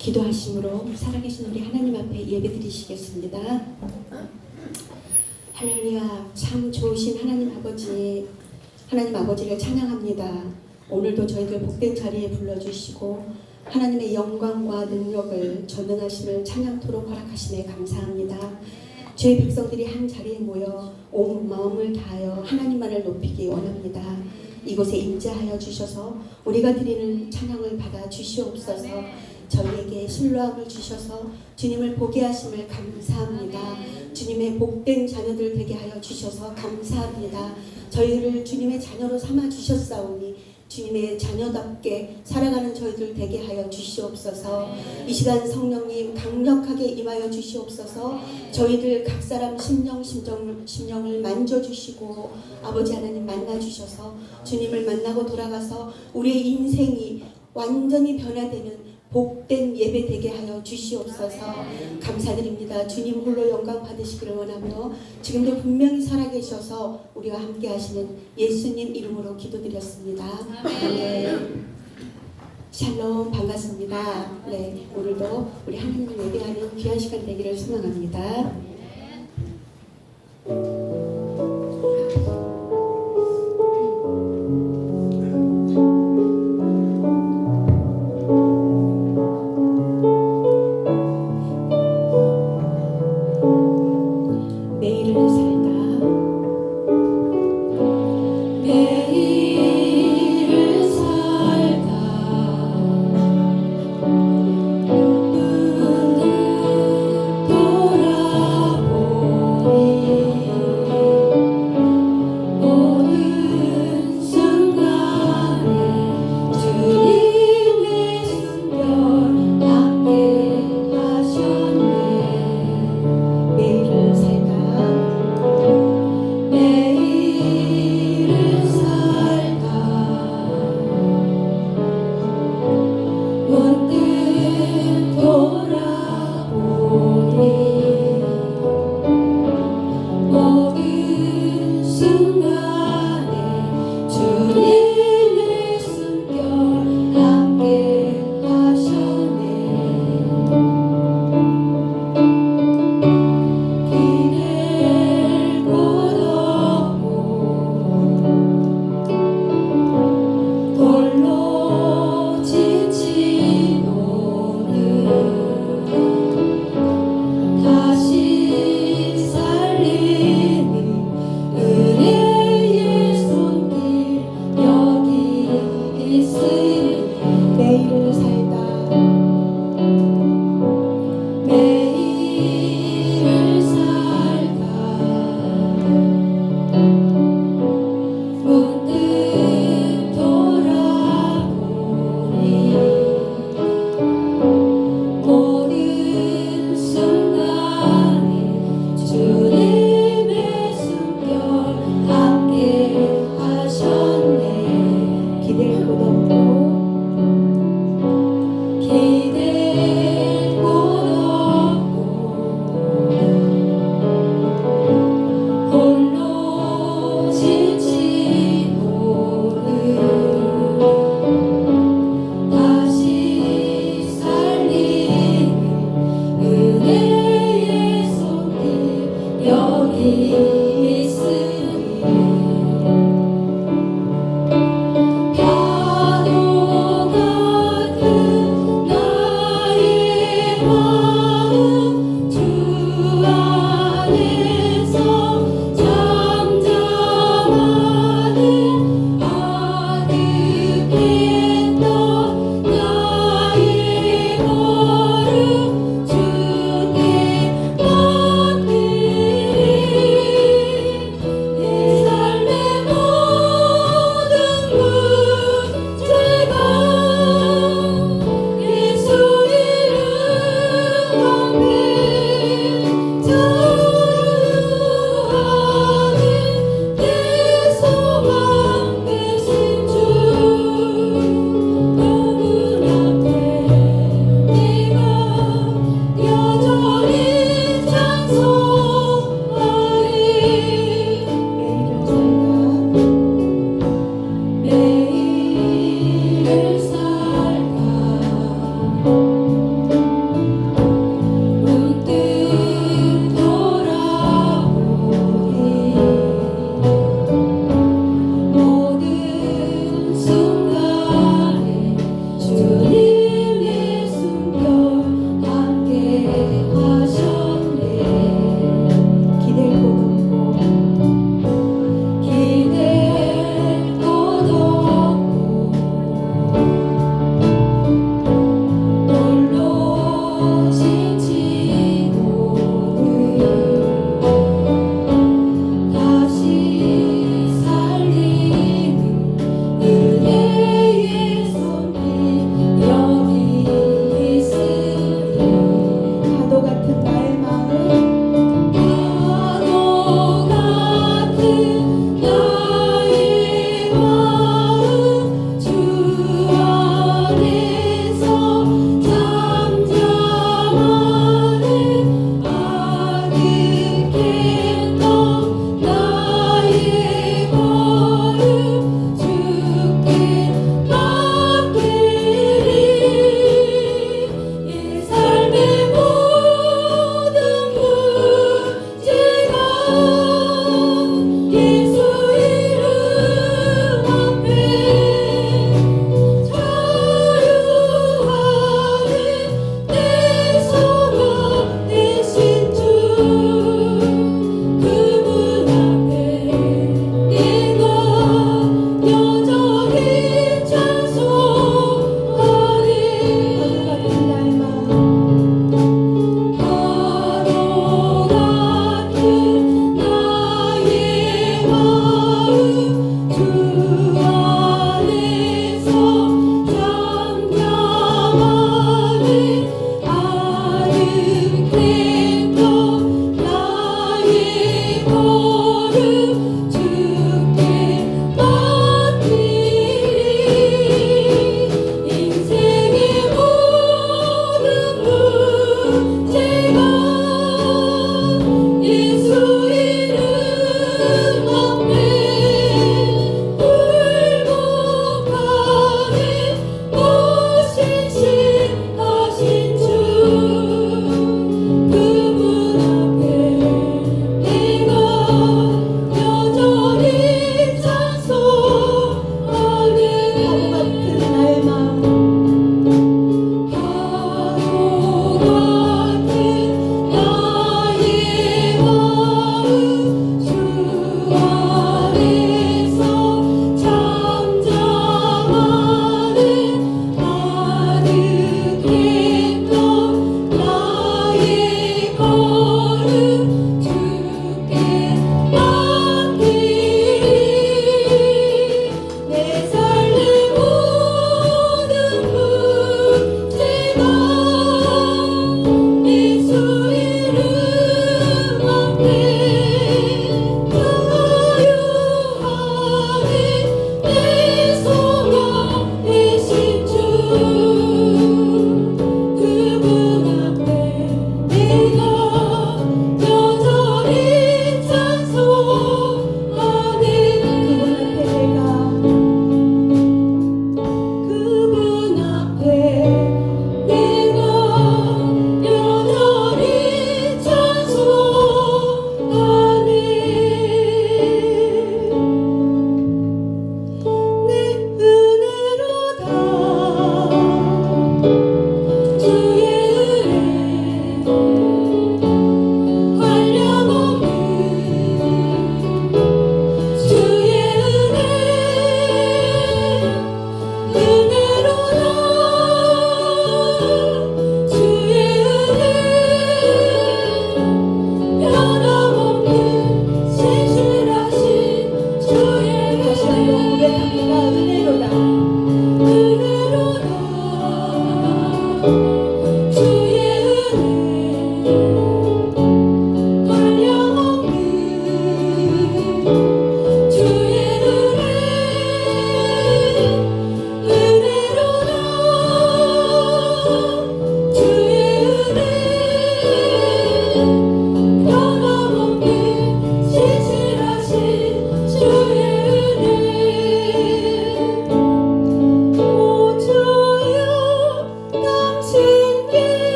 기도하심으로 살아계신 우리 하나님 앞에 예배드리시겠습니다. 할렐루야. 참 좋으신 하나님 아버지를 찬양합니다. 오늘도 저희들 복된 자리에 불러주시고 하나님의 영광과 능력을 전능하심을 찬양토록 허락하심에 감사합니다. 저희 백성들이 한 자리에 모여 온 마음을 다하여 하나님만을 높이기 원합니다. 이곳에 임재하여 주셔서 우리가 드리는 찬양을 받아 주시옵소서. 저희에게 신뢰함을 주셔서 주님을 보게 하심을 감사합니다. 주님의 복된 자녀들 되게 하여 주셔서 감사합니다. 저희를 주님의 자녀로 삼아 주셨사오니 주님의 자녀답게 살아가는 저희들 되게 하여 주시옵소서. 이 시간 성령님 강력하게 임하여 주시옵소서. 저희들 각 사람 심령을 만져주시고 아버지 하나님 만나주셔서 주님을 만나고 돌아가서 우리의 인생이 완전히 변화되는 복된 예배 되게 하여 주시옵소서. 감사드립니다. 주님 홀로 영광 받으시기를 원하며 지금도 분명히 살아계셔서 우리와 함께 하시는 예수님 이름으로 기도드렸습니다. 아멘. 샬롬, 반갑습니다. 네, 오늘도 우리 하나님을 예배하는 귀한 시간 되기를 소망합니다.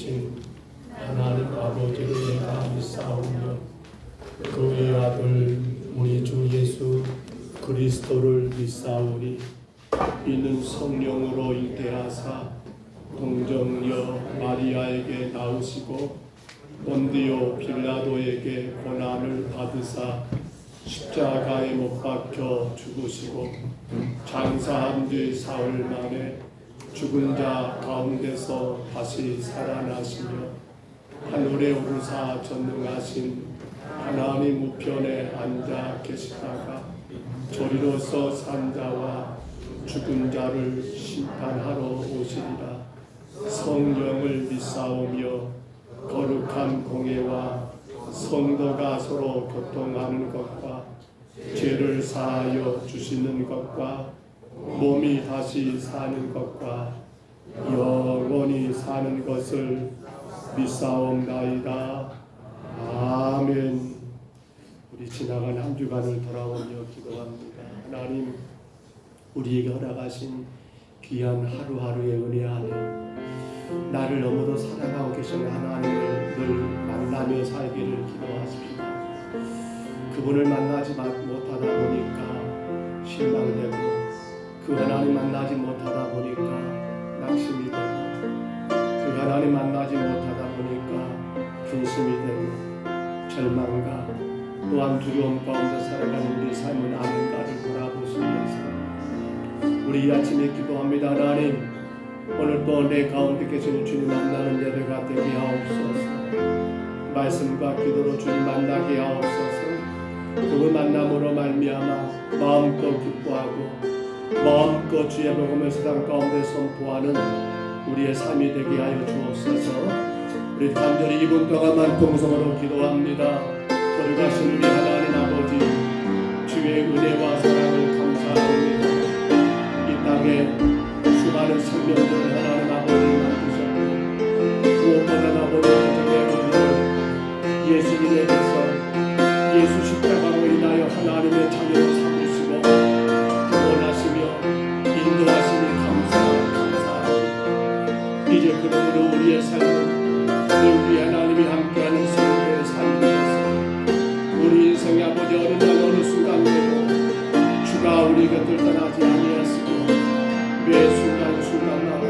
되신 하나님 아버지를 내가 믿사오며 그의 아들 우리 주 예수 그리스도를 믿사오니 이는 성령으로 잉태하사 동정녀 마리아에게 나오시고 본디오 빌라도에게 고난을 받으사 십자가에 못 박혀 죽으시고 장사한 뒤 사흘 만에 죽은 자 가운데서 다시 살아나시며 하늘에 오르사 전능하신 하나님 우편에 앉아 계시다가 저리로서 산 자와 죽은 자를 심판하러 오시리라. 성령을 믿사오며 거룩한 공예와 성도가 서로 교통하는 것과 죄를 사하여 주시는 것과 몸이 다시 사는 것과 영원히 사는 것을 믿사옵나이다. 아멘. 우리 지나간 한 주간을 돌아오며 기도합니다. 하나님, 우리에게 허락하신 귀한 하루하루의 은혜 안에 나를 너무도 사랑하고 계시는 하나님을 늘 만나며 살기를 기도하십시오. 그분을 만나지 못하다 보니까 실망되고 그 하나님 만나지 못하다 보니까 낙심이 되고 그 하나님 만나지 못하다 보니까 근심이 되고 절망과 또한 두려움 가운데 살아가는 우리 삶은 아닌가를 돌아보시면서 우리 이 아침에 기도합니다. 하나님, 오늘 또 내 가운데 계시는 주님 만나는 예배가 되게 하옵소서. 말씀과 기도로 주님 만나게 하옵소서. 그 만남으로 말미암아 마음껏 기뻐하고 마음껏 주의 복음을 세상 가운데 선포하는 우리의 삶이 되게 하여 주옵소서. 우리 간절히 2분 동안만 동성으로 기도합니다. 거룩하신 우리 하나님 아버지, 주의 은혜와 사랑을 감사합니다. 이 땅에 수많은 생명들을 하나님 아버지 만드셨고 무엇보다 아버지 가정의 예수님에게서 예수 십자가로 인하여 하나님의 자녀로 삼으시고 구원하시며 인도하시니 감사합니다. 이제 그러므로 우리의 삶은 늘 우리 하나님이 함께하는 성도의 삶이었습니다. 우리 인생의 아버지 어느 날 어느 순간에도 주가 우리 곁을 떠나지 아니하시고 매 순간순간마다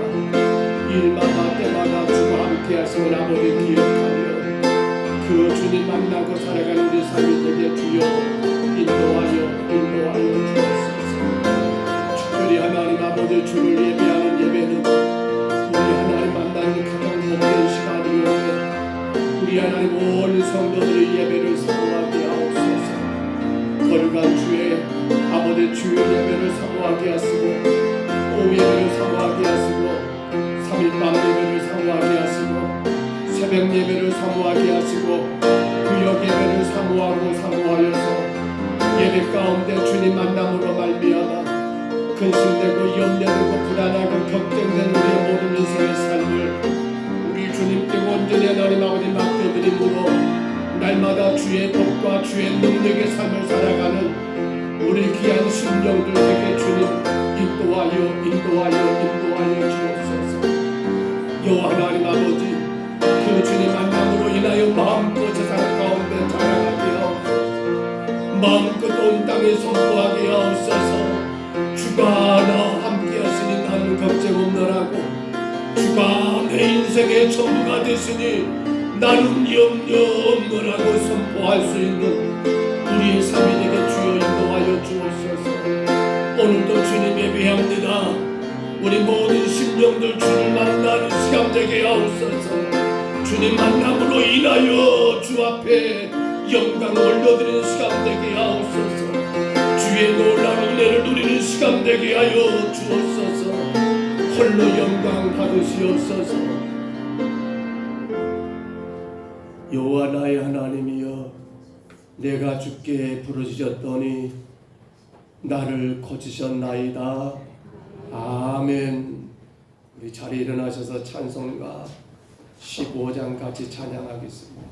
일마다 때마다 주가 함께하시는 아버지 기억하며 그 주님 만나고 살아가는 우리 삶이 되게 주여 인도하여 주옵소서. 특별히 하나님 아버지 주를 예배하는 예배는 우리 하나님 만나는 가장 복된 시간이오니 우리 하나님 온 성도들의 예배를 사모하게 하옵소서. 거룩한 주의 아버지 주의 예배를 사모하게 하시고 오후 예배를 사모하게 하시고 3일밤 예배를 사모하게 하시고 새벽 예배를 사모하게 하시고 구역 예배를 사모하여서 예배 가운데 주님 만남으로 말미암아 근심되고 염려되고 불안하고 걱정된 우리의 모든 인생의 삶을 우리 주님께 온전히 하나님 아버지 맡겨드림으로 날마다 주의 복과 주의 능력의 삶을 살아가는 우리 귀한 심령들 되게 주님 인도하여 주옵소서. 여호와 하나님 아버지, 그 주님 만남으로 인하여 마음껏 세상 가운데 자랑하게 하옵소서. 마음껏 온 땅에 선포하게 하옵소서. 주가 나와 함께 하시니 나는 걱정 없노라고, 주가 내 인생의 전부가 되시니 나는 염려 없노라고 선포할 수 있는 우리의 삶이 되게 주여 인도하여 주옵소서. 오늘도 주님 예배합니다. 우리 모든 심령들 주를 만나는 시간 되게 하옵소서. 주님 만남으로 인하여 주 앞에 영광 올려드리는 시간 되게 하옵소서. 주의 놀라운 은혜를 누리는 시간 되게 하여 주옵소서. 홀로 영광 받으시옵소서. 여호와 나의 하나님이여, 내가 주께 부르짖었더니 나를 고치셨나이다. 아멘. 우리 자리에 일어나셔서 찬송가 15장 같이 찬양하겠습니다.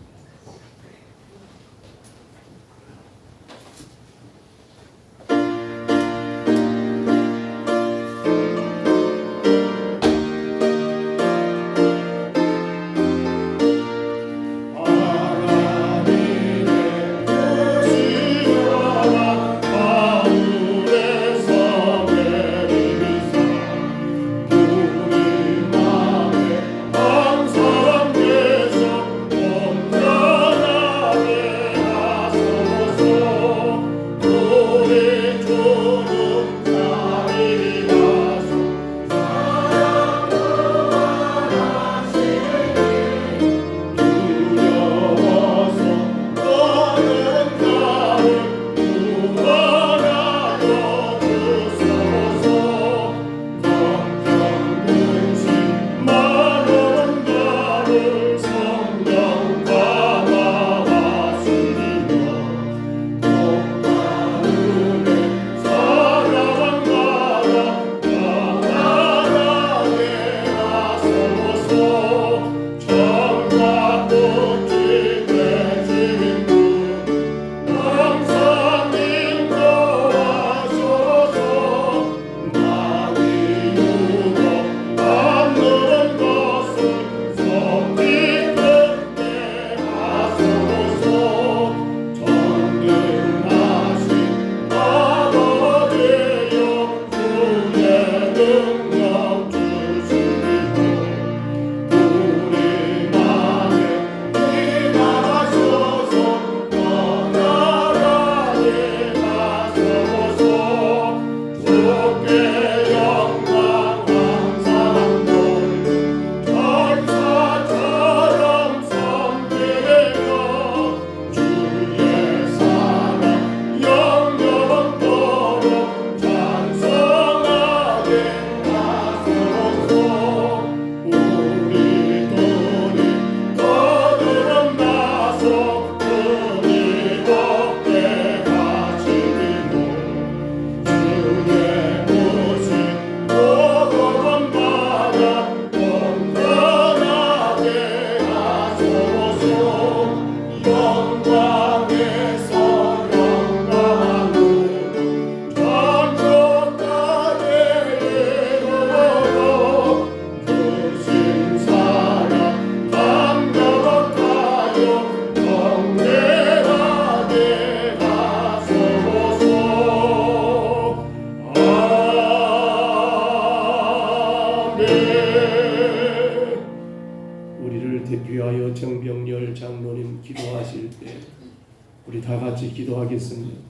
우리 다 같이 기도하겠습니다.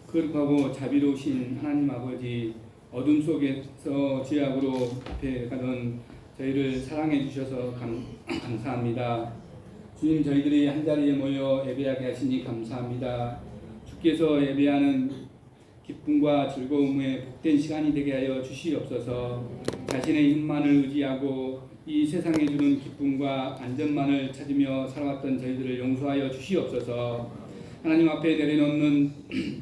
거룩하고 자비로우신 하나님 아버지, 어둠 속에서 죄악으로 앞에 가던 저희를 사랑해 주셔서 감사합니다. 주님, 저희들이 한자리에 모여 예배하게 하시니 감사합니다. 주께서 예배하는 기쁨과 즐거움의 복된 시간이 되게 하여 주시옵소서. 자신의 힘만을 의지하고 이 세상에 주는 기쁨과 안전만을 찾으며 살아왔던 저희들을 용서하여 주시옵소서. 하나님 앞에 내려놓는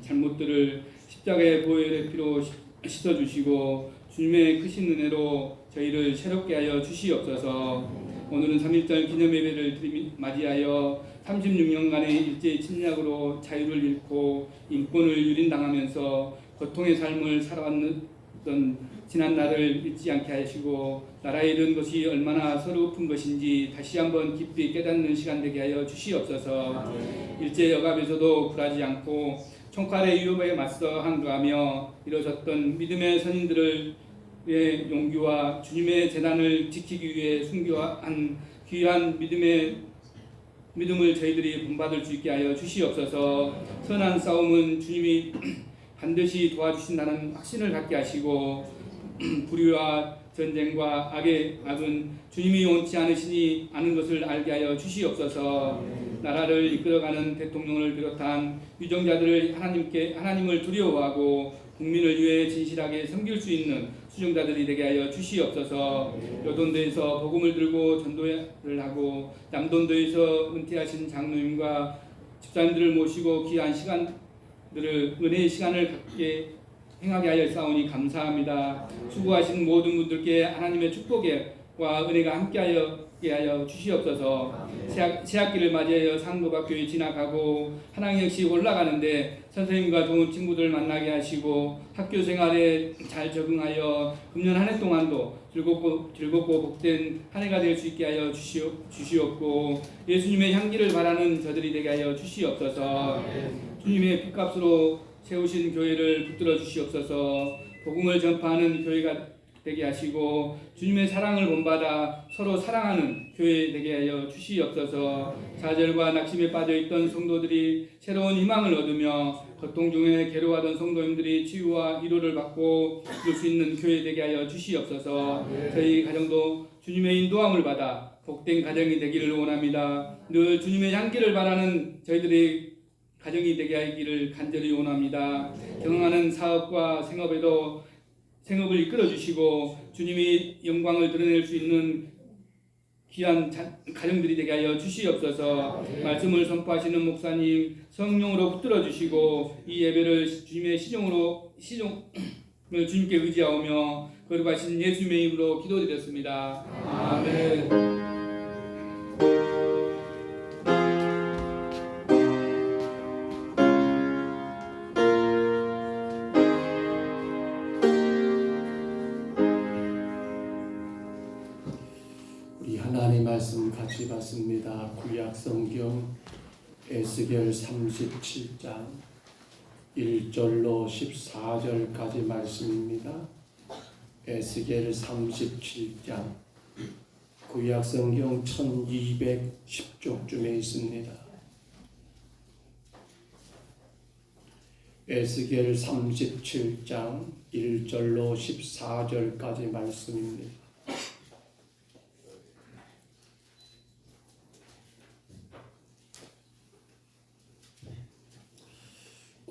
잘못들을 십자가의 보혈의 피로 씻어주시고 주님의 크신 은혜로 저희를 새롭게 하여 주시옵소서. 오늘은 3.1절 기념예배를 맞이하여 36년간의 일제의 침략으로 자유를 잃고 인권을 유린당하면서 고통의 삶을 살아왔던 지난 날을 잊지 않게 하시고 나라에 이른 것이 얼마나 서러운 것인지 다시 한번 깊이 깨닫는 시간 되게 하여 주시옵소서. 일제 억압에서도 굴하지 않고 총칼의 위협에 맞서 항거하며 일어섰던 믿음의 선인들의 용기와 주님의 재단을 지키기 위해 순교한 귀한 믿음을 저희들이 본받을 수 있게 하여 주시옵소서. 선한 싸움은 주님이 반드시 도와주신다는 확신을 갖게 하시고 불의와 전쟁과 악은 주님이 원치 않으시니 아는 것을 알게 하여 주시옵소서. 나라를 이끌어가는 대통령을 비롯한 유정자들을 하나님을 두려워하고 국민을 위해 진실하게 섬길 수 있는 수종자들이 되게 하여 주시옵소서. 여돈도에서 복음을 들고 전도를 하고 남돈도에서 은퇴하신 장로님과 집사님들을 모시고 귀한 시간들을 은혜의 시간을 갖게 행하게 하여 싸우니 감사합니다. 수고하신 모든 분들께 하나님의 축복과 은혜가 함께하여 주시옵소서. 새학기를 맞이하여 상도박교에 지나가고 한학 역시 올라가는데 선생님과 좋은 친구들 만나게 하시고 학교 생활에 잘 적응하여 금년 한 해 동안도 즐겁고 복된 한 해가 될 수 있게 하여 주시옵고 예수님의 향기를 바라는 저들이 되게 하여 주시옵소서. 주님의 피값으로 세우신 교회를 붙들어 주시옵소서. 복음을 전파하는 교회가 되게 하시고 주님의 사랑을 본받아 서로 사랑하는 교회 되게 하여 주시옵소서. 좌절과 낙심에 빠져있던 성도들이 새로운 희망을 얻으며 고통 중에 괴로워하던 성도님들이 치유와 위로를 받고 이룰 수 있는 교회 되게 하여 주시옵소서. 저희 가정도 주님의 인도함을 받아 복된 가정이 되기를 원합니다. 늘 주님의 향기를 바라는 저희들의 가정이 되게 하기를 간절히 원합니다. 경영하는 사업과 생업을 이끌어 주시고 주님이 영광을 드러낼 수 있는 귀한 가정들이 되게 하여 주시옵소서. 말씀을 선포하시는 목사님 성령으로 붙들어 주시고 이 예배를 주님의 시종을 주님께 의지하오며 거룩하신 예수님의 이름으로 기도드렸습니다. 아멘. 하나님 말씀 같이 봤습니다. 구약 성경 에스겔 37장 1절로 14절까지 말씀입니다. 에스겔 37장 구약 성경 1210쪽쯤에 있습니다. 에스겔 37장 1절로 14절까지 말씀입니다.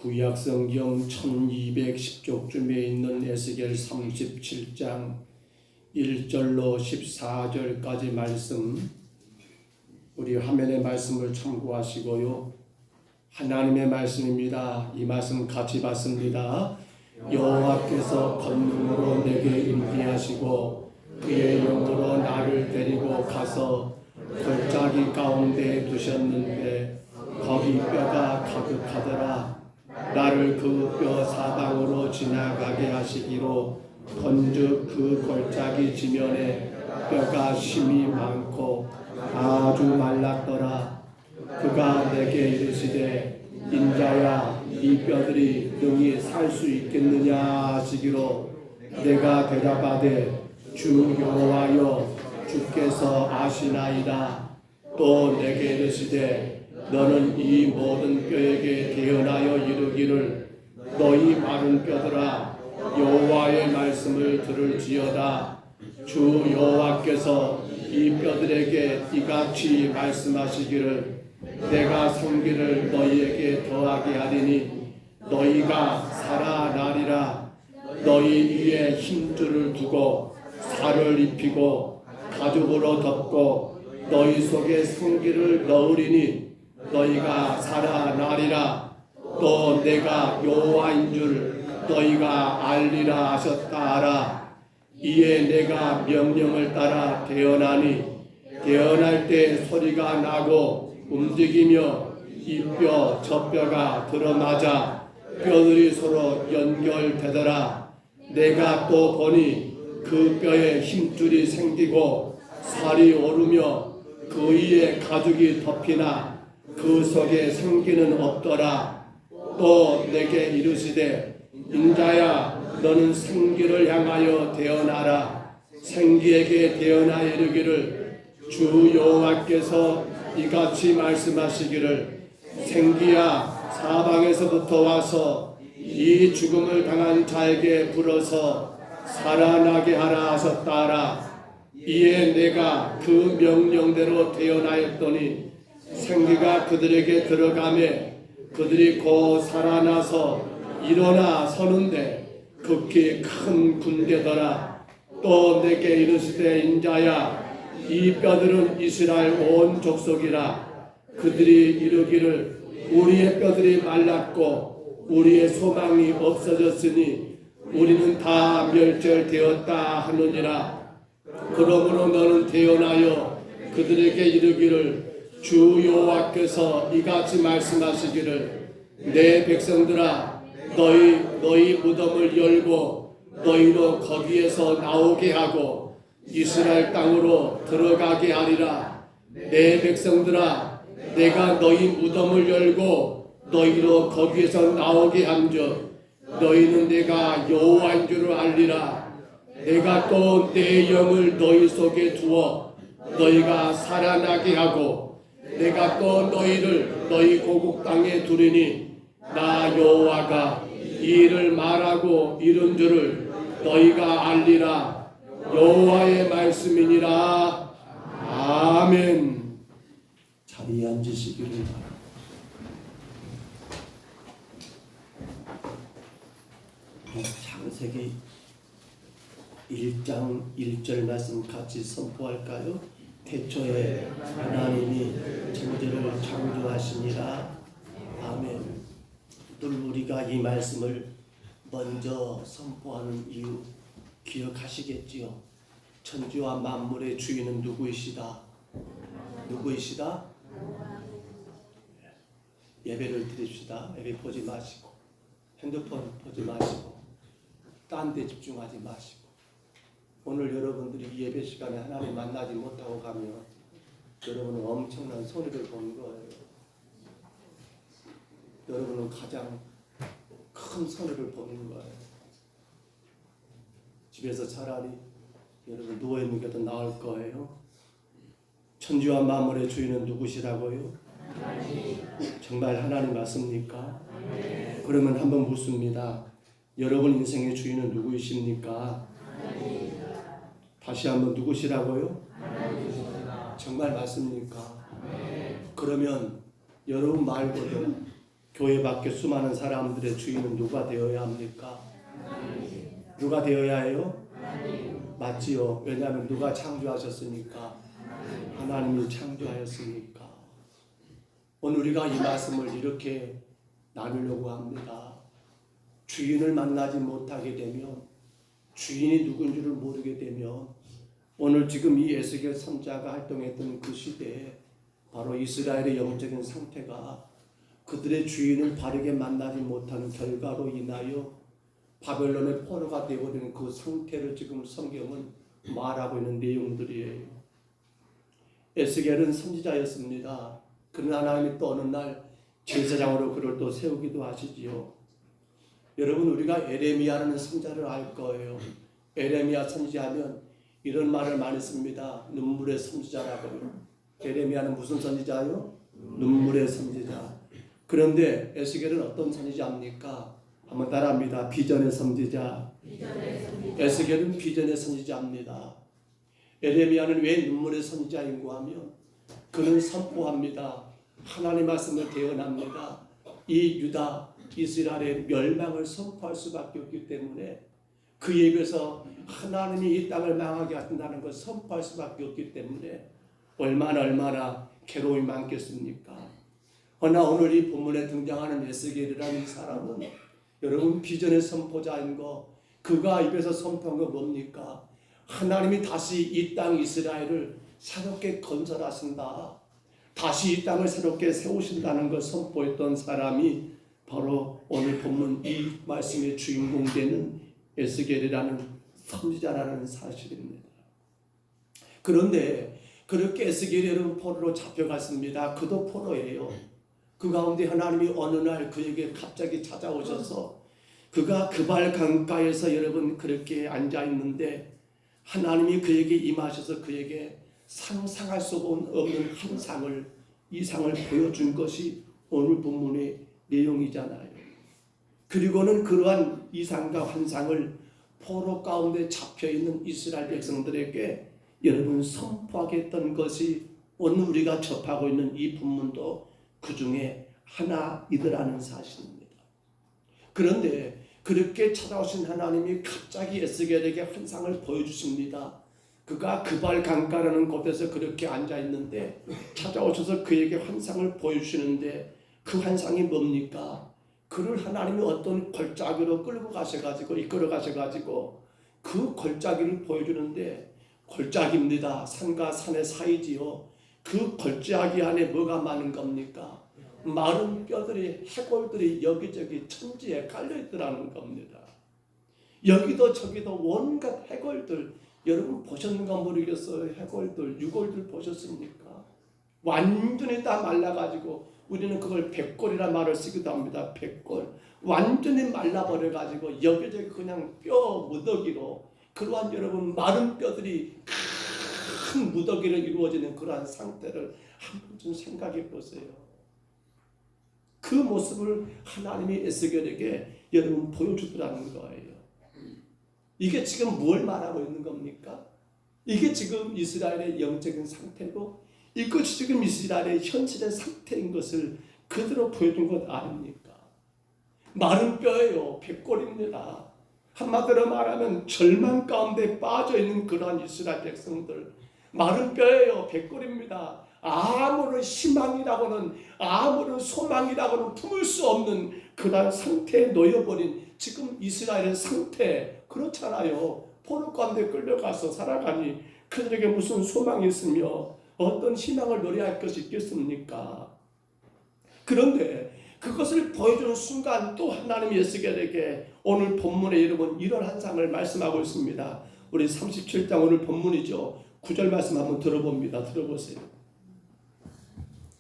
구약 성경 1210쪽쯤에 있는 에스겔 37장 1절로 14절까지 말씀, 우리 화면의 말씀을 참고하시고요. 하나님의 말씀입니다. 이 말씀 같이 봤습니다. 여호와께서 권능으로 내게 임재하시고 그의 영으로 나를 데리고 가서 골짜기 가운데 두셨는데 거기 뼈가 가득하더라. 나를 그 뼈 사방으로 지나가게 하시기로 번즉 그 골짜기 지면에 뼈가 심이 많고 아주 말랐더라. 그가 내게 이르시되 인자야 이 뼈들이 능히 살 수 있겠느냐 하시기로 내가 대답하되 주 여호와여 주께서 아시나이다. 또 내게 이르시되 너는 이 모든 뼈에게 대언하여 이르기를 너희 마른 뼈들아 여호와의 말씀을 들을지어다. 주 여호와께서 이 뼈들에게 이같이 말씀하시기를 내가 생기를 너희에게 더하게 하리니 너희가 살아나리라. 너희 위에 힘줄을 두고 살을 입히고 가죽으로 덮고 너희 속에 생기를 넣으리니 너희가 살아나리라. 또 내가 여호와인 줄 너희가 알리라 하셨다 하라. 이에 내가 명령을 따라 대언하니 대언할 때 소리가 나고 움직이며 이 뼈 저 뼈가 드러나자 뼈들이 서로 연결되더라. 내가 또 보니 그 뼈에 힘줄이 생기고 살이 오르며 그 위에 가죽이 덮이나 그 속에 생기는 없더라. 또 내게 이르시되 인자야 너는 생기를 향하여 대언하라. 생기에게 대언하여 이르기를 주 여호와께서 이같이 말씀하시기를 생기야 사방에서부터 와서 이 죽음을 당한 자에게 불어서 살아나게 하라 하셨다 하라. 이에 내가 그 명령대로 대언하였더니 생기가 그들에게 들어가매 그들이 곧 살아나서 일어나 서는데 극히 큰 군대더라. 또 내게 이르시되 인자야 이 뼈들은 이스라엘 온 족속이라. 그들이 이르기를 우리의 뼈들이 말랐고 우리의 소망이 없어졌으니 우리는 다 멸절되었다 하느니라. 그러므로 너는 대언하여 그들에게 이르기를 주 여호와께서 이같이 말씀하시기를 내 백성들아 너희 무덤을 열고 너희로 거기에서 나오게 하고 이스라엘 땅으로 들어가게 하리라. 내 백성들아 내가 너희 무덤을 열고 너희로 거기에서 나오게 함즉 너희는 내가 여호와인 줄을 알리라. 내가 또 내 영을 너희 속에 두어 너희가 살아나게 하고 내가 또 너희를 너희 고국 땅에 두리니 나 여호와가 이 일을 말하고 이룬 줄을 너희가 알리라. 여호와의 말씀이니라. 아멘. 자리에 앉으시기를 바랍니다. 창세기 1장 1절 말씀 같이 선포할까요? 태초에 하나님이 천지를 창조하시니라. 아멘. 늘 우리가 이 말씀을 먼저 선포하는 이유 기억하시겠지요? 천지와 만물의 주인은 누구이시다? 누구이시다? 예배를 드립시다. 예배 보지 마시고 핸드폰 보지 마시고 딴 데 집중하지 마시고 오늘 여러분들이 예배 시간에 하나님 만나지 못하고 가면 여러분은 엄청난 손해를 보는 거예요. 여러분은 가장 큰 손해를 보는 거예요. 집에서 차라리 여러분 누워있는 게 더 나을 거예요. 천지와 만물의 주인은 누구시라고요? 정말 하나님 맞습니까? 그러면 한번 묻습니다. 여러분 인생의 주인은 누구이십니까? 다시 한번 누구시라고요? 정말 맞습니까? 그러면 여러분 말고도 교회 밖에 수많은 사람들의 주인은 누가 되어야 합니까? 누가 되어야 해요? 맞지요. 왜냐하면 누가 창조하셨으니까? 하나님이 창조하였으니까. 오늘 우리가 이 말씀을 이렇게 나누려고 합니다. 주인을 만나지 못하게 되면, 주인이 누군지를 모르게 되면, 오늘 지금 이 에스겔 선지자가 활동했던 그 시대에 바로 이스라엘의 영적인 상태가 그들의 주인을 바르게 만나지 못하는 결과로 인하여 바벨론의 포로가 되어버리는 그 상태를 지금 성경은 말하고 있는 내용들이에요. 에스겔은 선지자였습니다. 그러나 하나님이 또 어느 날 제사장으로 그를 또 세우기도 하시지요. 여러분 우리가 에레미야라는 선지자를 알 거예요. 에레미야 선지자하면 이런 말을 많이 씁니다. 눈물의 선지자라고요. 에레미야는 무슨 선지자요? 눈물의 선지자. 그런데 에스겔은 어떤 선지자입니까? 한번 따라합니다. 비전의 선지자. 에스겔은 비전의 선지자입니다. 에레미야는 왜 눈물의 선지자인고 하면 그는 선포합니다. 하나님의 말씀을 대언합니다. 이 유다 이스라엘의 멸망을 선포할 수밖에 없기 때문에 그에 입에서 하나님이 이 땅을 망하게 하신다는 것을 선포할 수밖에 없기 때문에 얼마나 괴로움이 많겠습니까? 그러나 오늘 이 본문에 등장하는 에스겔이라는 사람은 여러분 비전의 선포자인 거, 그가 입에서 선포한 거 뭡니까? 하나님이 다시 이 땅 이스라엘을 새롭게 건설하신다, 다시 이 땅을 새롭게 세우신다는 걸 선포했던 사람이 바로 오늘 본문 이 말씀의 주인공 되는 에스겔이라는 선지자라는 사실입니다. 그런데 그렇게 에스겔이 여러분 포로로 잡혀갔습니다. 그도 포로예요. 그 가운데 하나님이 어느 날 그에게 갑자기 찾아오셔서 그가 그발 강가에서 여러분 그렇게 앉아 있는데 하나님이 그에게 임하셔서 그에게 상상할 수 없는 이 상을 보여준 것이 오늘 본문의 내용이잖아요. 그리고는 그러한 이상과 환상을 포로 가운데 잡혀있는 이스라엘 백성들에게 여러분 선포하겠던 것이 오늘 우리가 접하고 있는 이 본문도 그 중에 하나이더라는 사실입니다. 그런데 그렇게 찾아오신 하나님이 갑자기 에스겔에게 환상을 보여주십니다. 그가 그발 강가라는 곳에서 그렇게 앉아있는데 찾아오셔서 그에게 환상을 보여주시는데 그 환상이 뭡니까? 그를 하나님이 어떤 골짜기로 끌고 가셔가지고 이끌어 가셔가지고 그 골짜기를 보여주는데 골짜기입니다. 산과 산의 사이지요. 그 골짜기 안에 뭐가 많은 겁니까? 마른 뼈들이, 해골들이 여기저기 천지에 깔려있더라는 겁니다. 여기도 저기도 온갖 해골들, 여러분 보셨는가 모르겠어요. 해골들, 유골들 보셨습니까? 완전히 다 말라가지고 우리는 그걸 백골이라는 말을 쓰기도 합니다. 백골. 완전히 말라버려가지고 여기저기 그냥 뼈 무더기로, 그러한 여러분 마른 뼈들이 큰 무더기로 이루어지는 그러한 상태를 한 번쯤 생각해 보세요. 그 모습을 하나님이 에스겔에게 여러분 보여주더라는 거예요. 이게 지금 뭘 말하고 있는 겁니까? 이게 지금 이스라엘의 영적인 상태고 이것이 지금 이스라엘의 현실의 상태인 것을 그대로 보여준 것 아닙니까? 마른 뼈예요. 백골입니다. 한마디로 말하면 절망 가운데 빠져있는 그러한 이스라엘 백성들, 마른 뼈예요. 백골입니다. 아무런 희망이라고는, 아무런 소망이라고는 품을 수 없는 그러한 상태에 놓여버린 지금 이스라엘의 상태, 그렇잖아요. 포로 가운데 끌려가서 살아가니 그들에게 무슨 소망이 있으며 어떤 희망을 노래할 것이 있겠습니까? 그런데 그것을 보여주는 순간 또 하나님이 에스겔에게 오늘 본문에 여러분 이런 환상을 말씀하고 있습니다. 우리 37장 오늘 본문이죠. 9절 말씀 한번 들어봅니다. 들어보세요.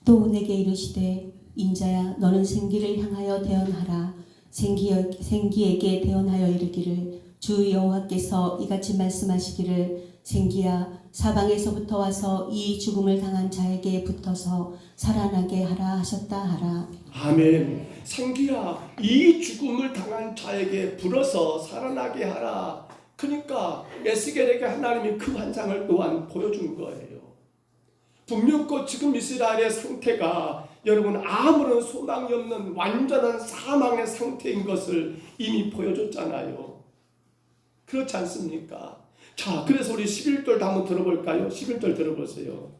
또 내게 이르시되 인자야 너는 생기를 향하여 대언하라. 생기에게 대언하여 이르기를 주 여호와께서 이같이 말씀하시기를 생기야 사방에서부터 와서 이 죽음을 당한 자에게 붙어서 살아나게 하라 하셨다 하라. 아멘. 생기야 이 죽음을 당한 자에게 불어서 살아나게 하라. 그러니까 에스겔에게 하나님이 그 환상을 또한 보여준 거예요. 분명히 지금 이스라엘의 상태가 여러분 아무런 소망이 없는 완전한 사망의 상태인 것을 이미 보여줬잖아요. 그렇지 않습니까? 자, 그래서 우리 11절도 한번 들어볼까요? 11절 들어보세요.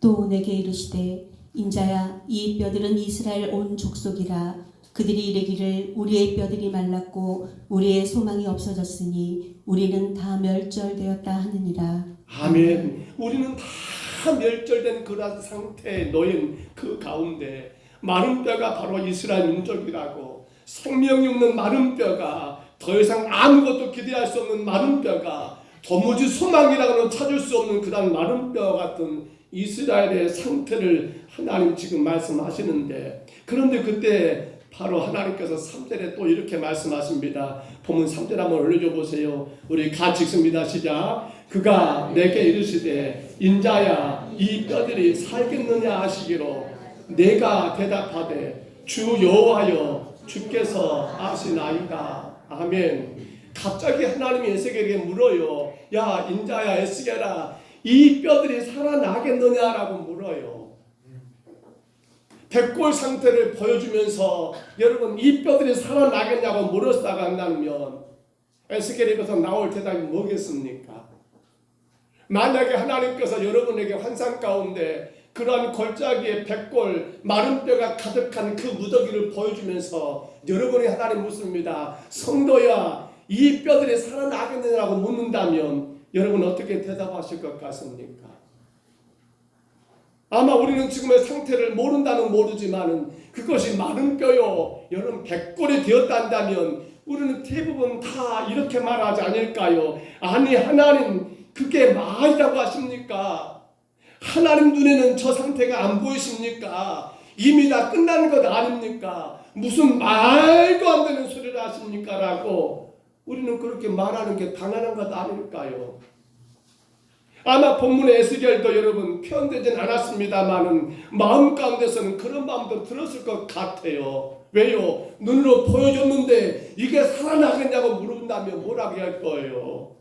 또 내게 이르시되 인자야 이 뼈들은 이스라엘 온 족속이라. 그들이 이르기를 우리의 뼈들이 말랐고 우리의 소망이 없어졌으니 우리는 다 멸절되었다 하느니라. 아멘. 우리는 다 멸절된 그런 상태에 놓인 그 가운데 마른 뼈가 바로 이스라엘 민족이라고, 생명이 없는 마른 뼈가, 더 이상 아무것도 기대할 수 없는 마른 뼈가, 도무지 소망이라고는 찾을 수 없는 그런 마른 뼈 같은 이스라엘의 상태를 하나님 지금 말씀하시는데, 그런데 그때 바로 하나님께서 3절에 또 이렇게 말씀하십니다. 본문 3절 한번 올려줘 보세요. 우리 같이 읽습니다. 시작. 그가 내게 이르시되 인자야 이 뼈들이 살겠느냐 하시기로 내가 대답하되 주 여호와여 주께서 아시나이다. 아멘. 갑자기 하나님이 에스겔에게 물어요. 야 인자야 에스겔아 이 뼈들이 살아나겠느냐라고 물어요. 백골 상태를 보여주면서 여러분 이 뼈들이 살아나겠냐고 물었다가 한다면 에스겔에게서 나올 대답이 뭐겠습니까? 만약에 하나님께서 여러분에게 환상 가운데 그러한 골짜기에 백골 마른 뼈가 가득한 그 무더기를 보여주면서 여러분이 하나님 묻습니다. 성도야 이 뼈들이 살아나겠느냐고 묻는다면 여러분 어떻게 대답하실 것 같습니까? 아마 우리는 지금의 상태를 모른다는 모르지만은 그것이 마른 뼈요 여러분 백골이 되었단다면 우리는 대부분 다 이렇게 말하지 않을까요? 아니 하나님 그게 말이라고 하십니까? 하나님 눈에는 저 상태가 안 보이십니까? 이미 다 끝난 것 아닙니까? 무슨 말도 안 되는 소리를 하십니까? 라고 우리는 그렇게 말하는 게 당연한 것 아닐까요? 아마 본문의 에스겔도 여러분 표현되진 않았습니다만은 마음 가운데서는 그런 마음도 들었을 것 같아요. 왜요? 눈으로 보여줬는데 이게 살아나겠냐고 물은다면 뭐라고 할 거예요?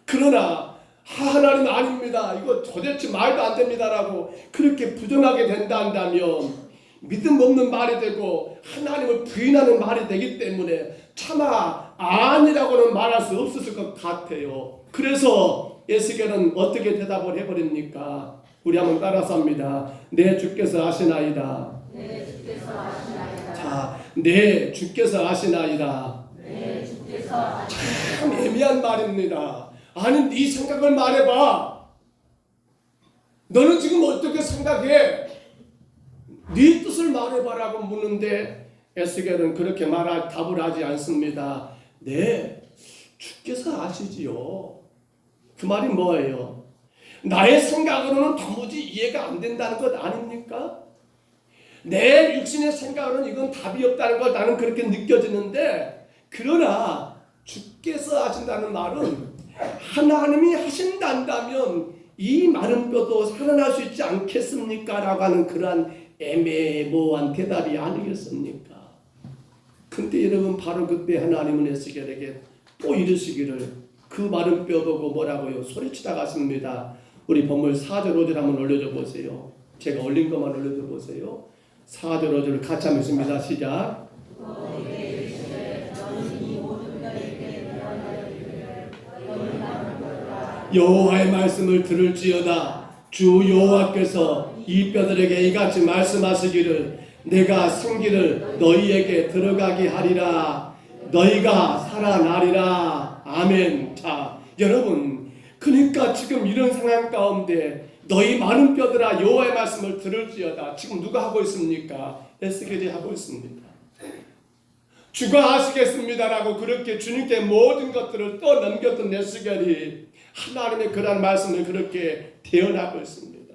그러나 하나님 아닙니다. 이거 도대체 말도 안 됩니다라고 그렇게 부정하게 된다 한다면 믿음 없는 말이 되고 하나님을 부인하는 말이 되기 때문에 차마 아니라고는 말할 수 없었을 것 같아요. 그래서 에스겔은 어떻게 대답을 해버립니까? 우리 한번 따라서 합니다. 내 주께서 아시나이다. 내 주께서 아시나이다. 자, 내 주께서 아시나이다. 내 주께서 아시나이다. 참 애매한 말입니다. 아니 네 생각을 말해봐. 너는 지금 어떻게 생각해? 네 뜻을 말해봐라고 묻는데 에스겔은 그렇게 답을 하지 않습니다. 네, 주께서 아시지요. 그 말이 뭐예요? 나의 생각으로는 도무지 이해가 안 된다는 것 아닙니까? 내 육신의 생각으로는 이건 답이 없다는 걸 나는 그렇게 느껴지는데 그러나 주께서 하신다는 말은 하나님이 하신다면 이 마른 뼈도 살아날 수 있지 않겠습니까? 라고 하는 그러한 애매모호한 대답이 아니겠습니까? 근데 여러분 바로 그때 하나님은 에스겔에게 또 이르시기를 그 마른 뼈 보고 뭐라고요? 소리치다 갔습니다. 우리 본문 4절 5절 한번 올려줘 보세요. 제가 올린 것만 올려줘 보세요. 4절 5절 같이 한번 읽습니다. 시작. 여호와의 말씀을 들을지어다. 주 여호와께서 이 뼈들에게 이같이 말씀하시기를 내가 생기를 너희에게 들어가게 하리라. 너희가 살아나리라. 아멘. 자, 여러분, 그러니까 지금 이런 상황 가운데 너희 많은 뼈들아 여호와의 말씀을 들을지어다. 지금 누가 하고 있습니까? 에스겔이 하고 있습니다. 주가 하시겠습니다라고 그렇게 주님께 모든 것들을 떠넘겼던 에스겔이 하나님의 그러한 말씀을 그렇게 대언하고 있습니다.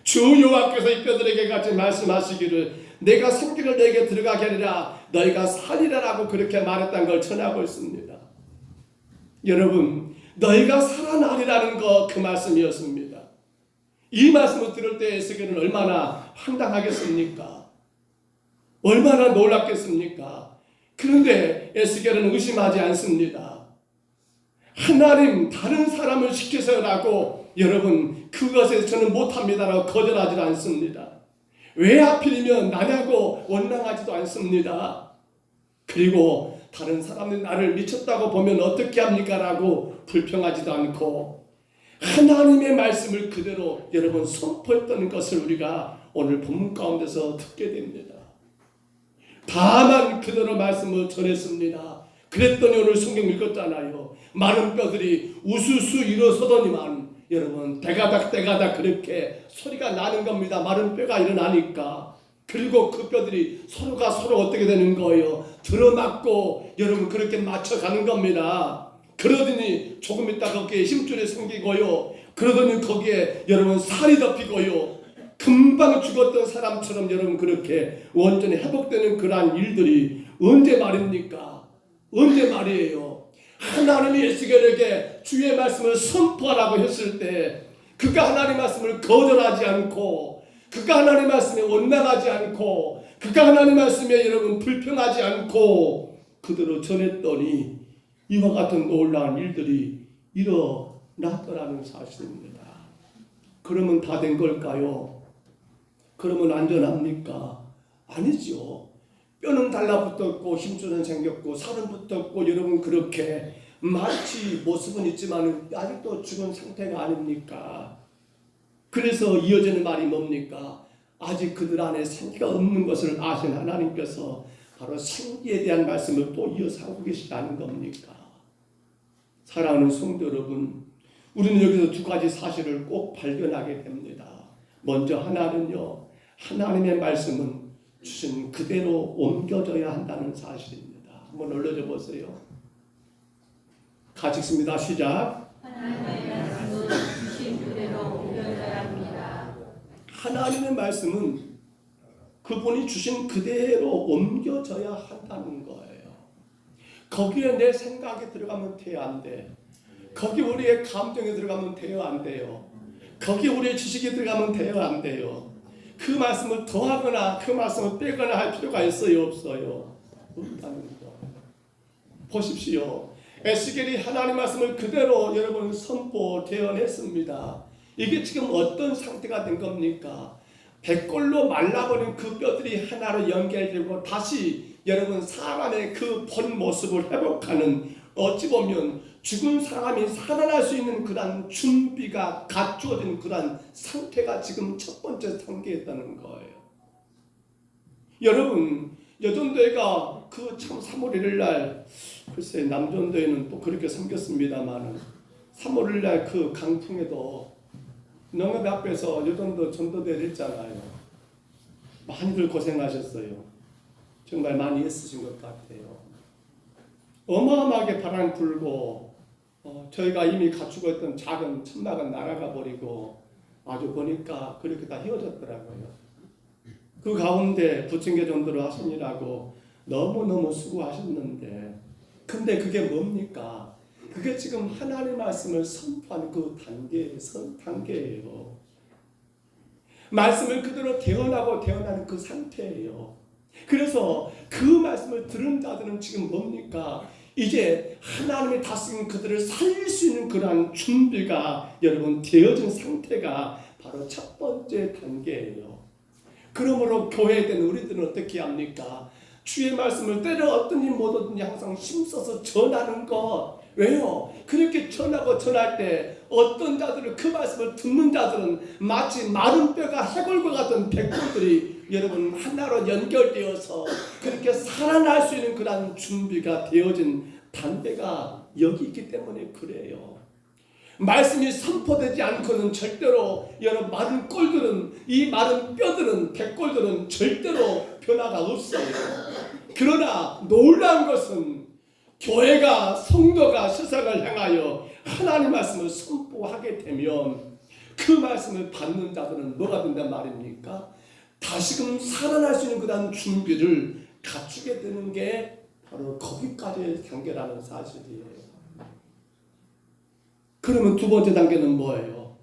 주 여호와께서 이 뼈들에게 같이 말씀하시기를 내가 생기를 너에게 들어가게 하리라. 너희가 살리라라고 그렇게 말했다는 걸 전하고 있습니다. 여러분, 너희가 살아나리라는 거 그 말씀이었습니다. 이 말씀을 들을 때 에스겔은 얼마나 황당하겠습니까? 얼마나 놀랐겠습니까? 그런데 에스겔은 의심하지 않습니다. 하나님 다른 사람을 시키세요라고 여러분 그것에 저는 못합니다라고 거절하지 않습니다. 왜 하필이면 나냐고 원망하지도 않습니다. 그리고 다른 사람들이 나를 미쳤다고 보면 어떻게 합니까? 라고 불평하지도 않고 하나님의 말씀을 그대로 여러분 선포했던 것을 우리가 오늘 본문 가운데서 듣게 됩니다. 다만 그대로 말씀을 전했습니다. 그랬더니 오늘 성경 읽었잖아요. 마른 뼈들이 우수수 일어서더니만 여러분 대가닥 그렇게 소리가 나는 겁니다. 마른 뼈가 일어나니까. 그리고 그 뼈들이 서로가 서로 어떻게 되는 거예요? 들어맞고 여러분 그렇게 맞춰가는 겁니다. 그러더니 조금 있다 거기에 힘줄이 생기고요. 그러더니 거기에 여러분 살이 덮이고요. 금방 죽었던 사람처럼 여러분 그렇게 온전히 회복되는 그러한 일들이 언제 말입니까? 언제 말이에요? 하나님이 에스겔에게 주의 말씀을 선포하라고 했을 때 그가 하나님의 말씀을 거절하지 않고 그가 하나님의 말씀에 원망하지 않고 그가 하나님의 말씀에 여러분 불평하지 않고 그대로 전했더니 이와 같은 놀라운 일들이 일어났더라는 사실입니다. 그러면 다 된 걸까요? 그러면 안전합니까? 아니죠. 뼈는 달라붙었고 힘줄은 생겼고 살은 붙었고 여러분 그렇게 마치 모습은 있지만 아직도 죽은 상태가 아닙니까? 그래서 이어지는 말이 뭡니까? 아직 그들 안에 생기가 없는 것을 아신 하나님께서 바로 생기에 대한 말씀을 또 이어서 하고 계시다는 겁니까? 사랑하는 성도 여러분, 우리는 여기서 두 가지 사실을 꼭 발견하게 됩니다. 먼저 하나는요, 하나님의 말씀은 주신 그대로 옮겨져야 한다는 사실입니다. 한번 올려줘 보세요. 같이 읽습니다. 시작. 하나님의 말씀은 주신 그대로 옮겨져야 합니다. 하나님의 말씀은 그분이 주신 그대로 옮겨져야 한다는 거예요. 거기에 내 생각이 들어가면 돼야 안 돼. 거기 우리의 감정이 들어가면 돼요 안 돼요. 거기 우리의 지식이 들어가면 돼요 안 돼요. 그 말씀을 더하거나 그 말씀을 빼거나 할 필요가 있어요 없어요? 없다는 거. 보십시오. 에스겔이 하나님 말씀을 그대로 여러분 선포되어냈습니다. 이게 지금 어떤 상태가 된 겁니까? 백골로 말라버린 그 뼈들이 하나로 연결되고 다시 여러분 사람의 그 본 모습을 회복하는 어찌 보면 죽은 사람이 살아날 수 있는 그런 준비가 갖추어진 그런 상태가 지금 첫 번째 단계에 있다는 거예요. 여러분 여전도회가 그 참 3월 1일 날 글쎄 남전도회는 또 그렇게 생겼습니다만 3월 1일 날 그 강풍에도 농협 앞에서 여전도 전도대를 했잖아요. 많이들 고생하셨어요. 정말 많이 애쓰신 것 같아요. 어마어마하게 바람 불고 저희가 이미 갖추고 있던 작은 천막은 날아가 버리고 아주 보니까 그렇게 다 헤어졌더라고요. 그 가운데 부침개 전도를 하시느라고 너무너무 수고하셨는데 근데 그게 뭡니까? 그게 지금 하나님의 말씀을 선포하는 그 단계예요. 말씀을 그대로 대언하는 그 상태예요. 그래서 그 말씀을 들은 자들은 지금 뭡니까? 이제 하나님의 다스린 그들을 살릴 수 있는 그러한 준비가 여러분 되어진 상태가 바로 첫 번째 단계예요. 그러므로 교회에 대한 우리들은 어떻게 합니까? 주의 말씀을 때려 얻든지 못 얻든지 항상 힘써서 전하는 것. 왜요? 그렇게 전하고 전할 때 어떤 자들은 그 말씀을 듣는 자들은 마치 마른 뼈가 해골과 같은 백골들이 여러분 하나로 연결되어서 그렇게 살아날 수 있는 그런 준비가 되어진 단계가 여기 있기 때문에 그래요. 말씀이 선포되지 않고는 절대로 여러분 마른 꼴들은 이 마른 뼈들은 백골들은 절대로 변화가 없어요. 그러나 놀라운 것은 교회가 성도가 세상을 향하여 하나님 말씀을 선포하게 되면 그 말씀을 받는 자들은 뭐가 된단 말입니까? 다시금 살아날 수 있는 그런 준비를 갖추게 되는 게 바로 거기까지의 단계라는 사실이에요. 그러면 두 번째 단계는 뭐예요?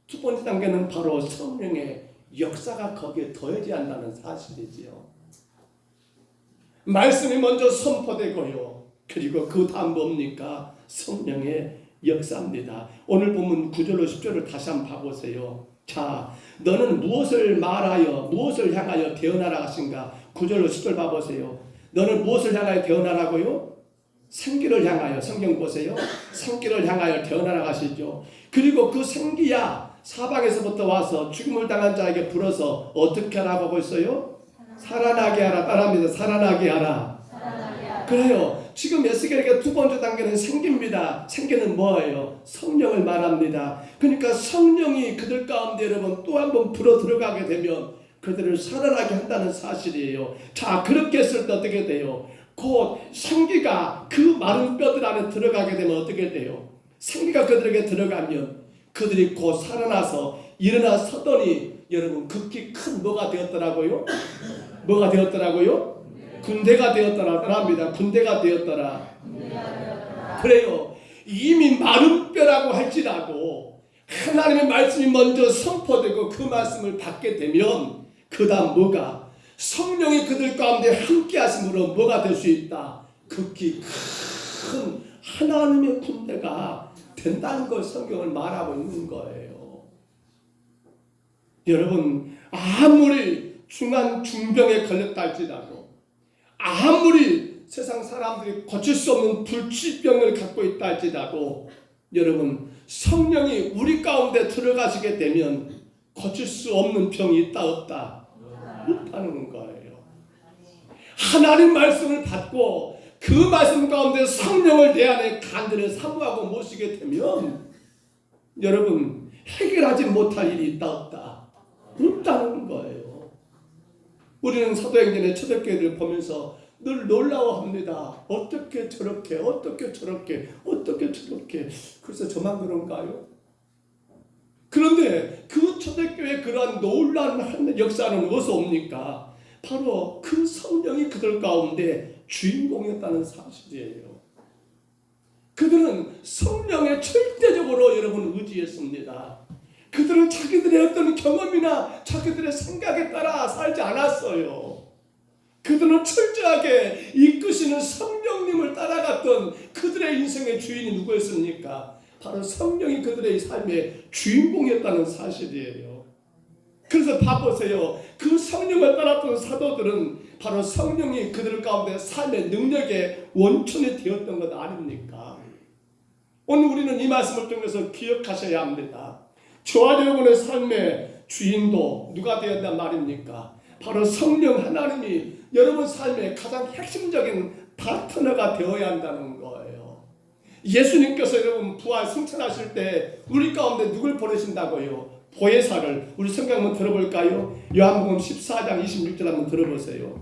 두 번째 단계는 바로 성령의 역사가 거기에 더해져야 한다는 사실이지요. 말씀이 먼저 선포되고요. 그리고 그 다음 뭡니까? 성령의 역사입니다. 오늘 보면 9절로 10절을 다시 한번 봐보세요. 자, 너는 무엇을 말하여 무엇을 향하여 대언하라 하신가? 9절로 10절 봐보세요. 너는 무엇을 향하여 대언하라고요? 생기를 향하여. 성경 보세요. 생기를 향하여 대언하라 하시죠. 그리고 그 생기야 사방에서부터 와서 죽음을 당한 자에게 불어서 어떻게 하라고 하고 있어요? 살아나게 하라. 따라합니다. 살아나게 하라. 그래요. 지금 에스겔에게 두 번째 단계는 생기입니다. 생기는 뭐예요? 성령을 말합니다. 그러니까 성령이 그들 가운데 여러분 또 한 번 불어 들어가게 되면 그들을 살아나게 한다는 사실이에요. 자, 그렇게 했을 때 어떻게 돼요? 곧 생기가 그 마른 뼈들 안에 들어가게 되면 어떻게 돼요? 생기가 그들에게 들어가면 그들이 곧 살아나서 일어나 서더니 여러분 극히 큰 뭐가 되었더라고요? 뭐가 되었더라고요? 군대가 되었더랍니다. 군대가 되었더라. 그래요. 이미 마른 뼈라고 할지라도 하나님의 말씀이 먼저 선포되고 그 말씀을 받게 되면 그 다음 뭐가? 성령이 그들 가운데 함께 하심으로 뭐가 될 수 있다? 극히 큰 하나님의 군대가 된다는 걸 성경을 말하고 있는 거예요. 여러분 아무리 중한 중병에 걸렸다 할지라도 아무리 세상 사람들이 고칠 수 없는 불치병을 갖고 있다 할지라도 여러분 성령이 우리 가운데 들어가시게 되면 고칠 수 없는 병이 있다 없다? 있다는 거예요. 하나님 말씀을 받고 그 말씀 가운데 성령을 내 안에 간절히 사모하고 모시게 되면 여러분 해결하지 못할 일이 있다 없다? 없다는 거예요. 우리는 사도행전의 초대교회를 보면서 늘 놀라워합니다. 어떻게 저렇게 그래서 저만 그런가요? 그런데 그 초대교회의 그러한 놀라운 역사는 어디서 옵니까? 바로 그 성령이 그들 가운데 주인공이었다는 사실이에요. 그들은 성령에 절대적으로 여러분 의지했습니다. 그들은 자기들의 어떤 경험이나 자기들의 생각에 따라 살지 않았어요. 그들은 철저하게 이끄시는 성령님을 따라갔던 그들의 인생의 주인이 누구였습니까? 바로 성령이 그들의 삶의 주인공이었다는 사실이에요. 그래서 봐보세요. 그 성령을 따랐던 사도들은 바로 성령이 그들 가운데 삶의 능력의 원천이 되었던 것 아닙니까? 오늘 우리는 이 말씀을 통해서 기억하셔야 합니다. 저와 여러분의 삶의 주인도 누가 되었단 말입니까? 바로 성령 하나님이 여러분 삶의 가장 핵심적인 파트너가 되어야 한다는 거예요. 예수님께서 여러분 부활 승천하실 때 우리 가운데 누굴 보내신다고요? 보혜사를. 우리 성경 한번 들어볼까요? 요한복음 14장 26절 한번 들어보세요.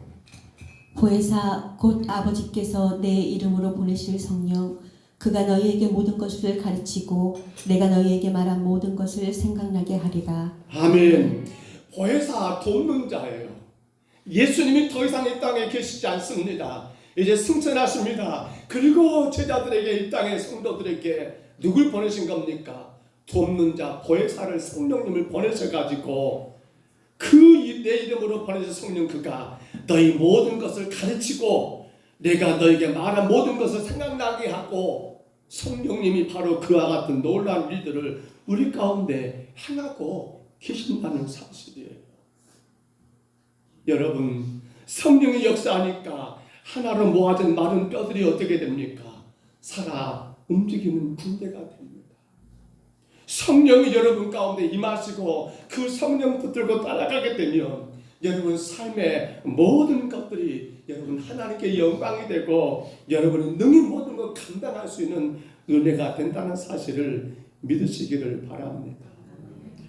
보혜사 곧 아버지께서 내 이름으로 보내실 성령 그가 너희에게 모든 것을 가르치고 내가 너희에게 말한 모든 것을 생각나게 하리라. 아멘. 보혜사 돕는 자예요. 예수님이 더 이상 이 땅에 계시지 않습니다. 이제 승천하십니다. 그리고 제자들에게 이 땅의 성도들에게 누굴 보내신 겁니까? 돕는 자 보혜사를 성령님을 보내셔가지고 그 내 이름으로 보내신 성령 그가 너희 모든 것을 가르치고 내가 너에게 말한 모든 것을 생각나게 하고 성령님이 바로 그와 같은 놀라운 일들을 우리 가운데 행하고 계신다는 사실이에요. 여러분 성령이 역사하니까 하나로 모아진 마른 뼈들이 어떻게 됩니까? 살아 움직이는 군대가 됩니다. 성령이 여러분 가운데 임하시고 그 성령 붙들고 따라가게 되면 여러분 삶의 모든 것들이 여러분 하나님께 영광이 되고 여러분이 능히 모든 것 감당할 수 있는 은혜가 된다는 사실을 믿으시기를 바랍니다.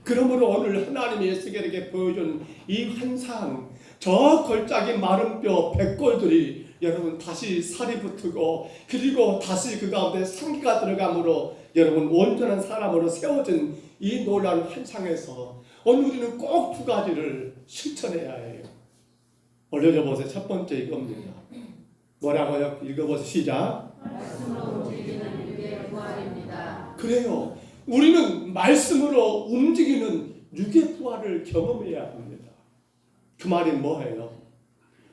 그러므로 오늘 하나님이 에스겔에게 보여준 이 환상, 저 걸작이 마른 뼈 백골들이 여러분 다시 살이 붙고 그리고 다시 그 가운데 생기가 들어감으로 여러분 온전한 사람으로 세워진 이 놀라운 환상에서 오늘 우리는 꼭 두 가지를 실천해야 해요. 올려줘 보세요. 첫 번째 이겁니다. 뭐라고요? 읽어보세요. 시작. 말씀으로 움직이는 육의 부활입니다. 그래요. 우리는 말씀으로 움직이는 육의 부활을 경험해야 합니다. 그 말이 뭐예요?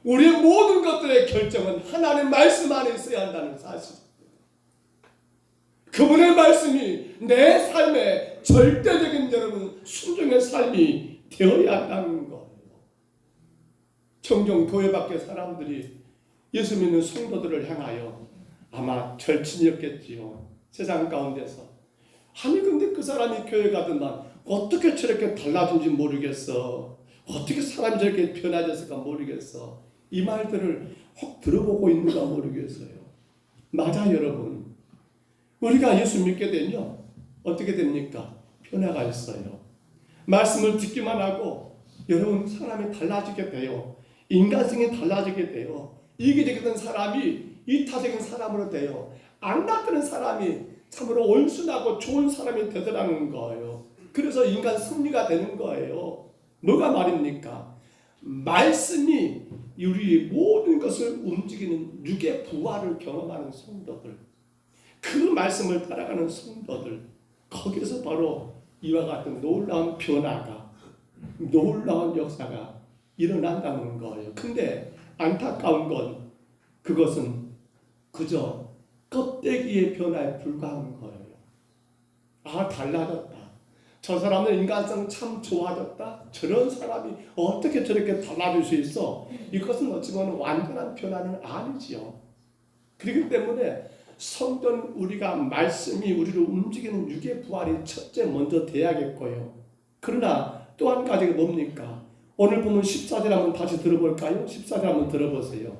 우리의 모든 것들의 결정은 하나님의 말씀 안에 있어야 한다는 사실입니다. 그분의 말씀이 내 삶의 절대적인 여러분 순종의 삶이 되어야 한다는 거예요. 종종 교회 밖의 사람들이 예수 믿는 성도들을 향하여 아마 절친이었겠지요. 세상 가운데서. 아니 근데 그 사람이 교회 가더만 어떻게 저렇게 달라진지 모르겠어. 어떻게 사람이 저렇게 변화졌을까 모르겠어. 이 말들을 혹 들어보고 있는가 모르겠어요. 맞아 여러분. 우리가 예수 믿게 되면 어떻게 됩니까? 변화가 있어요. 말씀을 듣기만 하고 여러분 사람이 달라지게 돼요. 인간성이 달라지게 돼요. 이기적인 사람이 이타적인 사람으로 돼요. 안 놔두는 사람이 참으로 온순하고 좋은 사람이 되더라는 거예요. 그래서 인간 승리가 되는 거예요. 뭐가 말입니까? 말씀이 우리 모든 것을 움직이는 육의 부활을 경험하는 성도들, 그 말씀을 따라가는 성도들, 거기서 바로 이와 같은 놀라운 변화가, 놀라운 역사가 일어난다는 거예요. 근데 안타까운 건 그것은 그저 껍데기의 변화에 불과한 거예요. 아, 달라졌다. 저 사람은 인간성 참 좋아졌다. 저런 사람이 어떻게 저렇게 달라질 수 있어? 이것은 어찌 보면 완전한 변화는 아니지요. 그렇기 때문에 성전 우리가 말씀이 우리를 움직이는 육의 부활이 첫째 먼저 돼야겠고요. 그러나 또 한 가지가 뭡니까? 오늘 보면 14절 한번 다시 들어볼까요? 14절 한번 들어보세요.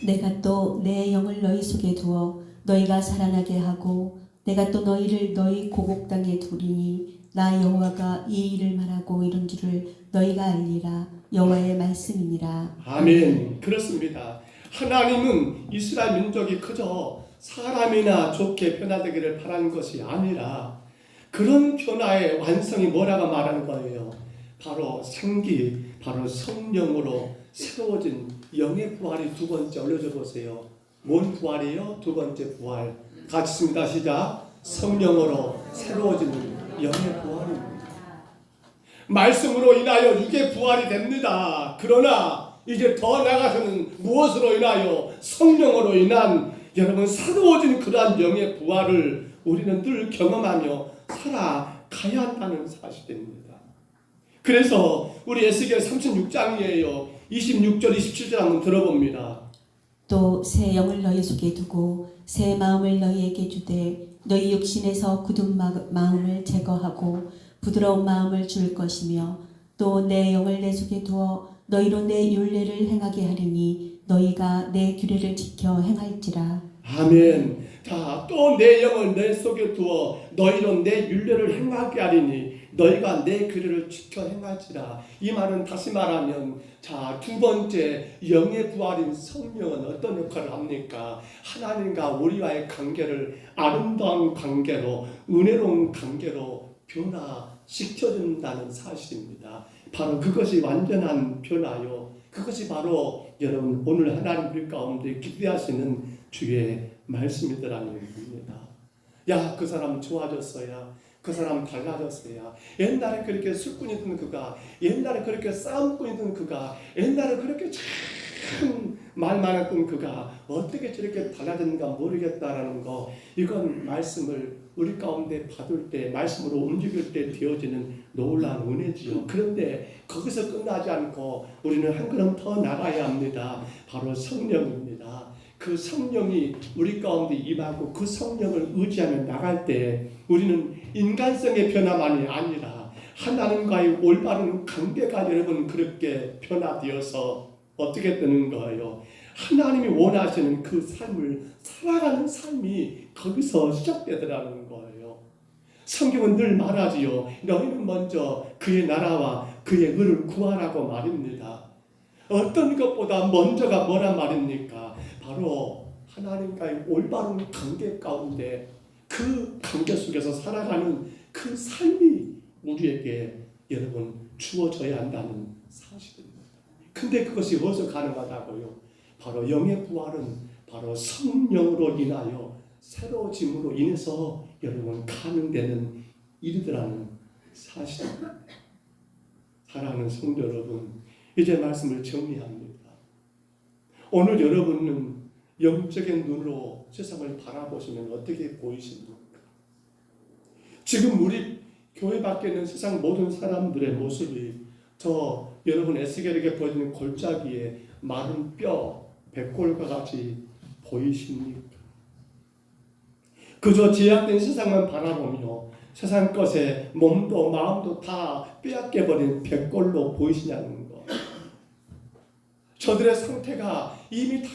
내가 또 내 영을 너희 속에 두어 너희가 살아나게 하고 내가 또 너희를 너희 고국 땅에 두리니 나 여호와가 이 일을 말하고 이룬 줄을 너희가 알리라. 여호와의 말씀이니라. 아멘. 그렇습니다. 하나님은 이스라엘 민족이 그저 사람이나 좋게 변화되기를 바라는 것이 아니라 그런 변화의 완성이 뭐라고 말하는 거예요? 바로 생기, 바로 성령으로 새로워진 영의 부활이 두 번째 올려줘 보세요. 뭔 부활이에요? 두 번째 부활. 같이 씁니다. 시작. 성령으로 새로워지는 영의 부활입니다. 말씀으로 인하여 육의 부활이 됩니다. 그러나 이제 더 나아가서는 무엇으로 인하여? 성령으로 인한 여러분 새로워진 그러한 영의 부활을 우리는 늘 경험하며 살아가야 한다는 사실입니다. 그래서 우리 에스겔 36장이에요. 26절 27절 한번 들어봅니다. 또 새 영을 너희 속에 두고 새 마음을 너희에게 주되 너희 육신에서 굳은 마음을 제거하고 부드러운 마음을 줄 것이며 또 내 영을 내 속에 두어 너희로 내 율례를 행하게 하리니 너희가 내 규례를 지켜 행할지라. 아멘. 자, 또 내 영을 내 속에 두어 너희로 내 율례를 행하게 하리니 너희가 내 규례를 지켜 행할지라. 이 말은 다시 말하면 자, 두 번째 영의 부활인 성령은 어떤 역할을 합니까? 하나님과 우리와의 관계를 아름다운 관계로, 은혜로운 관계로 변화시켜준다는 사실입니다. 바로 그것이 완전한 변화요. 그것이 바로 여러분 오늘 하나님 우리 가운데 기대하시는 주의 말씀이더라는 겁니다. 야, 그 사람 좋아졌어야, 그 사람 달라졌어야, 옛날에 그렇게 술꾼이던 그가, 옛날에 그렇게 싸움꾼이던 그가, 옛날에 그렇게 참 말 많았던 그가 어떻게 저렇게 달라졌는가 모르겠다라는 거, 이건 말씀을 우리 가운데 받을 때, 말씀으로 움직일 때 되어지는 놀라운 은혜지요. 그런데 거기서 끝나지 않고 우리는 한 걸음 더 나가야 합니다. 바로 성령입니다. 그 성령이 우리 가운데 임하고 그 성령을 의지하며 나갈 때 우리는 인간성의 변화만이 아니라 하나님과의 올바른 관계가 여러분 그렇게 변화되어서 어떻게 되는 거예요? 하나님이 원하시는 그 삶을 살아가는 삶이 거기서 시작되더라는 거예요. 성경은 늘 말하지요. 너희는 먼저 그의 나라와 그의 의를 구하라고 말입니다. 어떤 것보다 먼저가 뭐란 말입니까? 바로 하나님과의 올바른 관계 가운데 그 관계 속에서 살아가는 그 삶이 우리에게 여러분 주어져야 한다는 사실입니다. 근데 그것이 어디서 가능하다고요? 바로 영의 부활은 바로 성령으로 인하여 새로워짐으로 인해서 여러분 가능되는 일이더라는 사실입니다. 사랑하는 성도 여러분, 이제 말씀을 정리합니다. 오늘 여러분은 영적인 눈으로 세상을 바라보시면 어떻게 보이십니까? 지금 우리 교회 밖에 있는 세상 모든 사람들의 모습이 저 여러분 에스겔에게 보여지는 골짜기에 마른 뼈, 백골과 같이 보이십니까? 그저 제약된 세상만 바라보며 세상 것에 몸도 마음도 다 빼앗겨버린 백골로 보이시냐는 거. 저들의 상태가 이미 다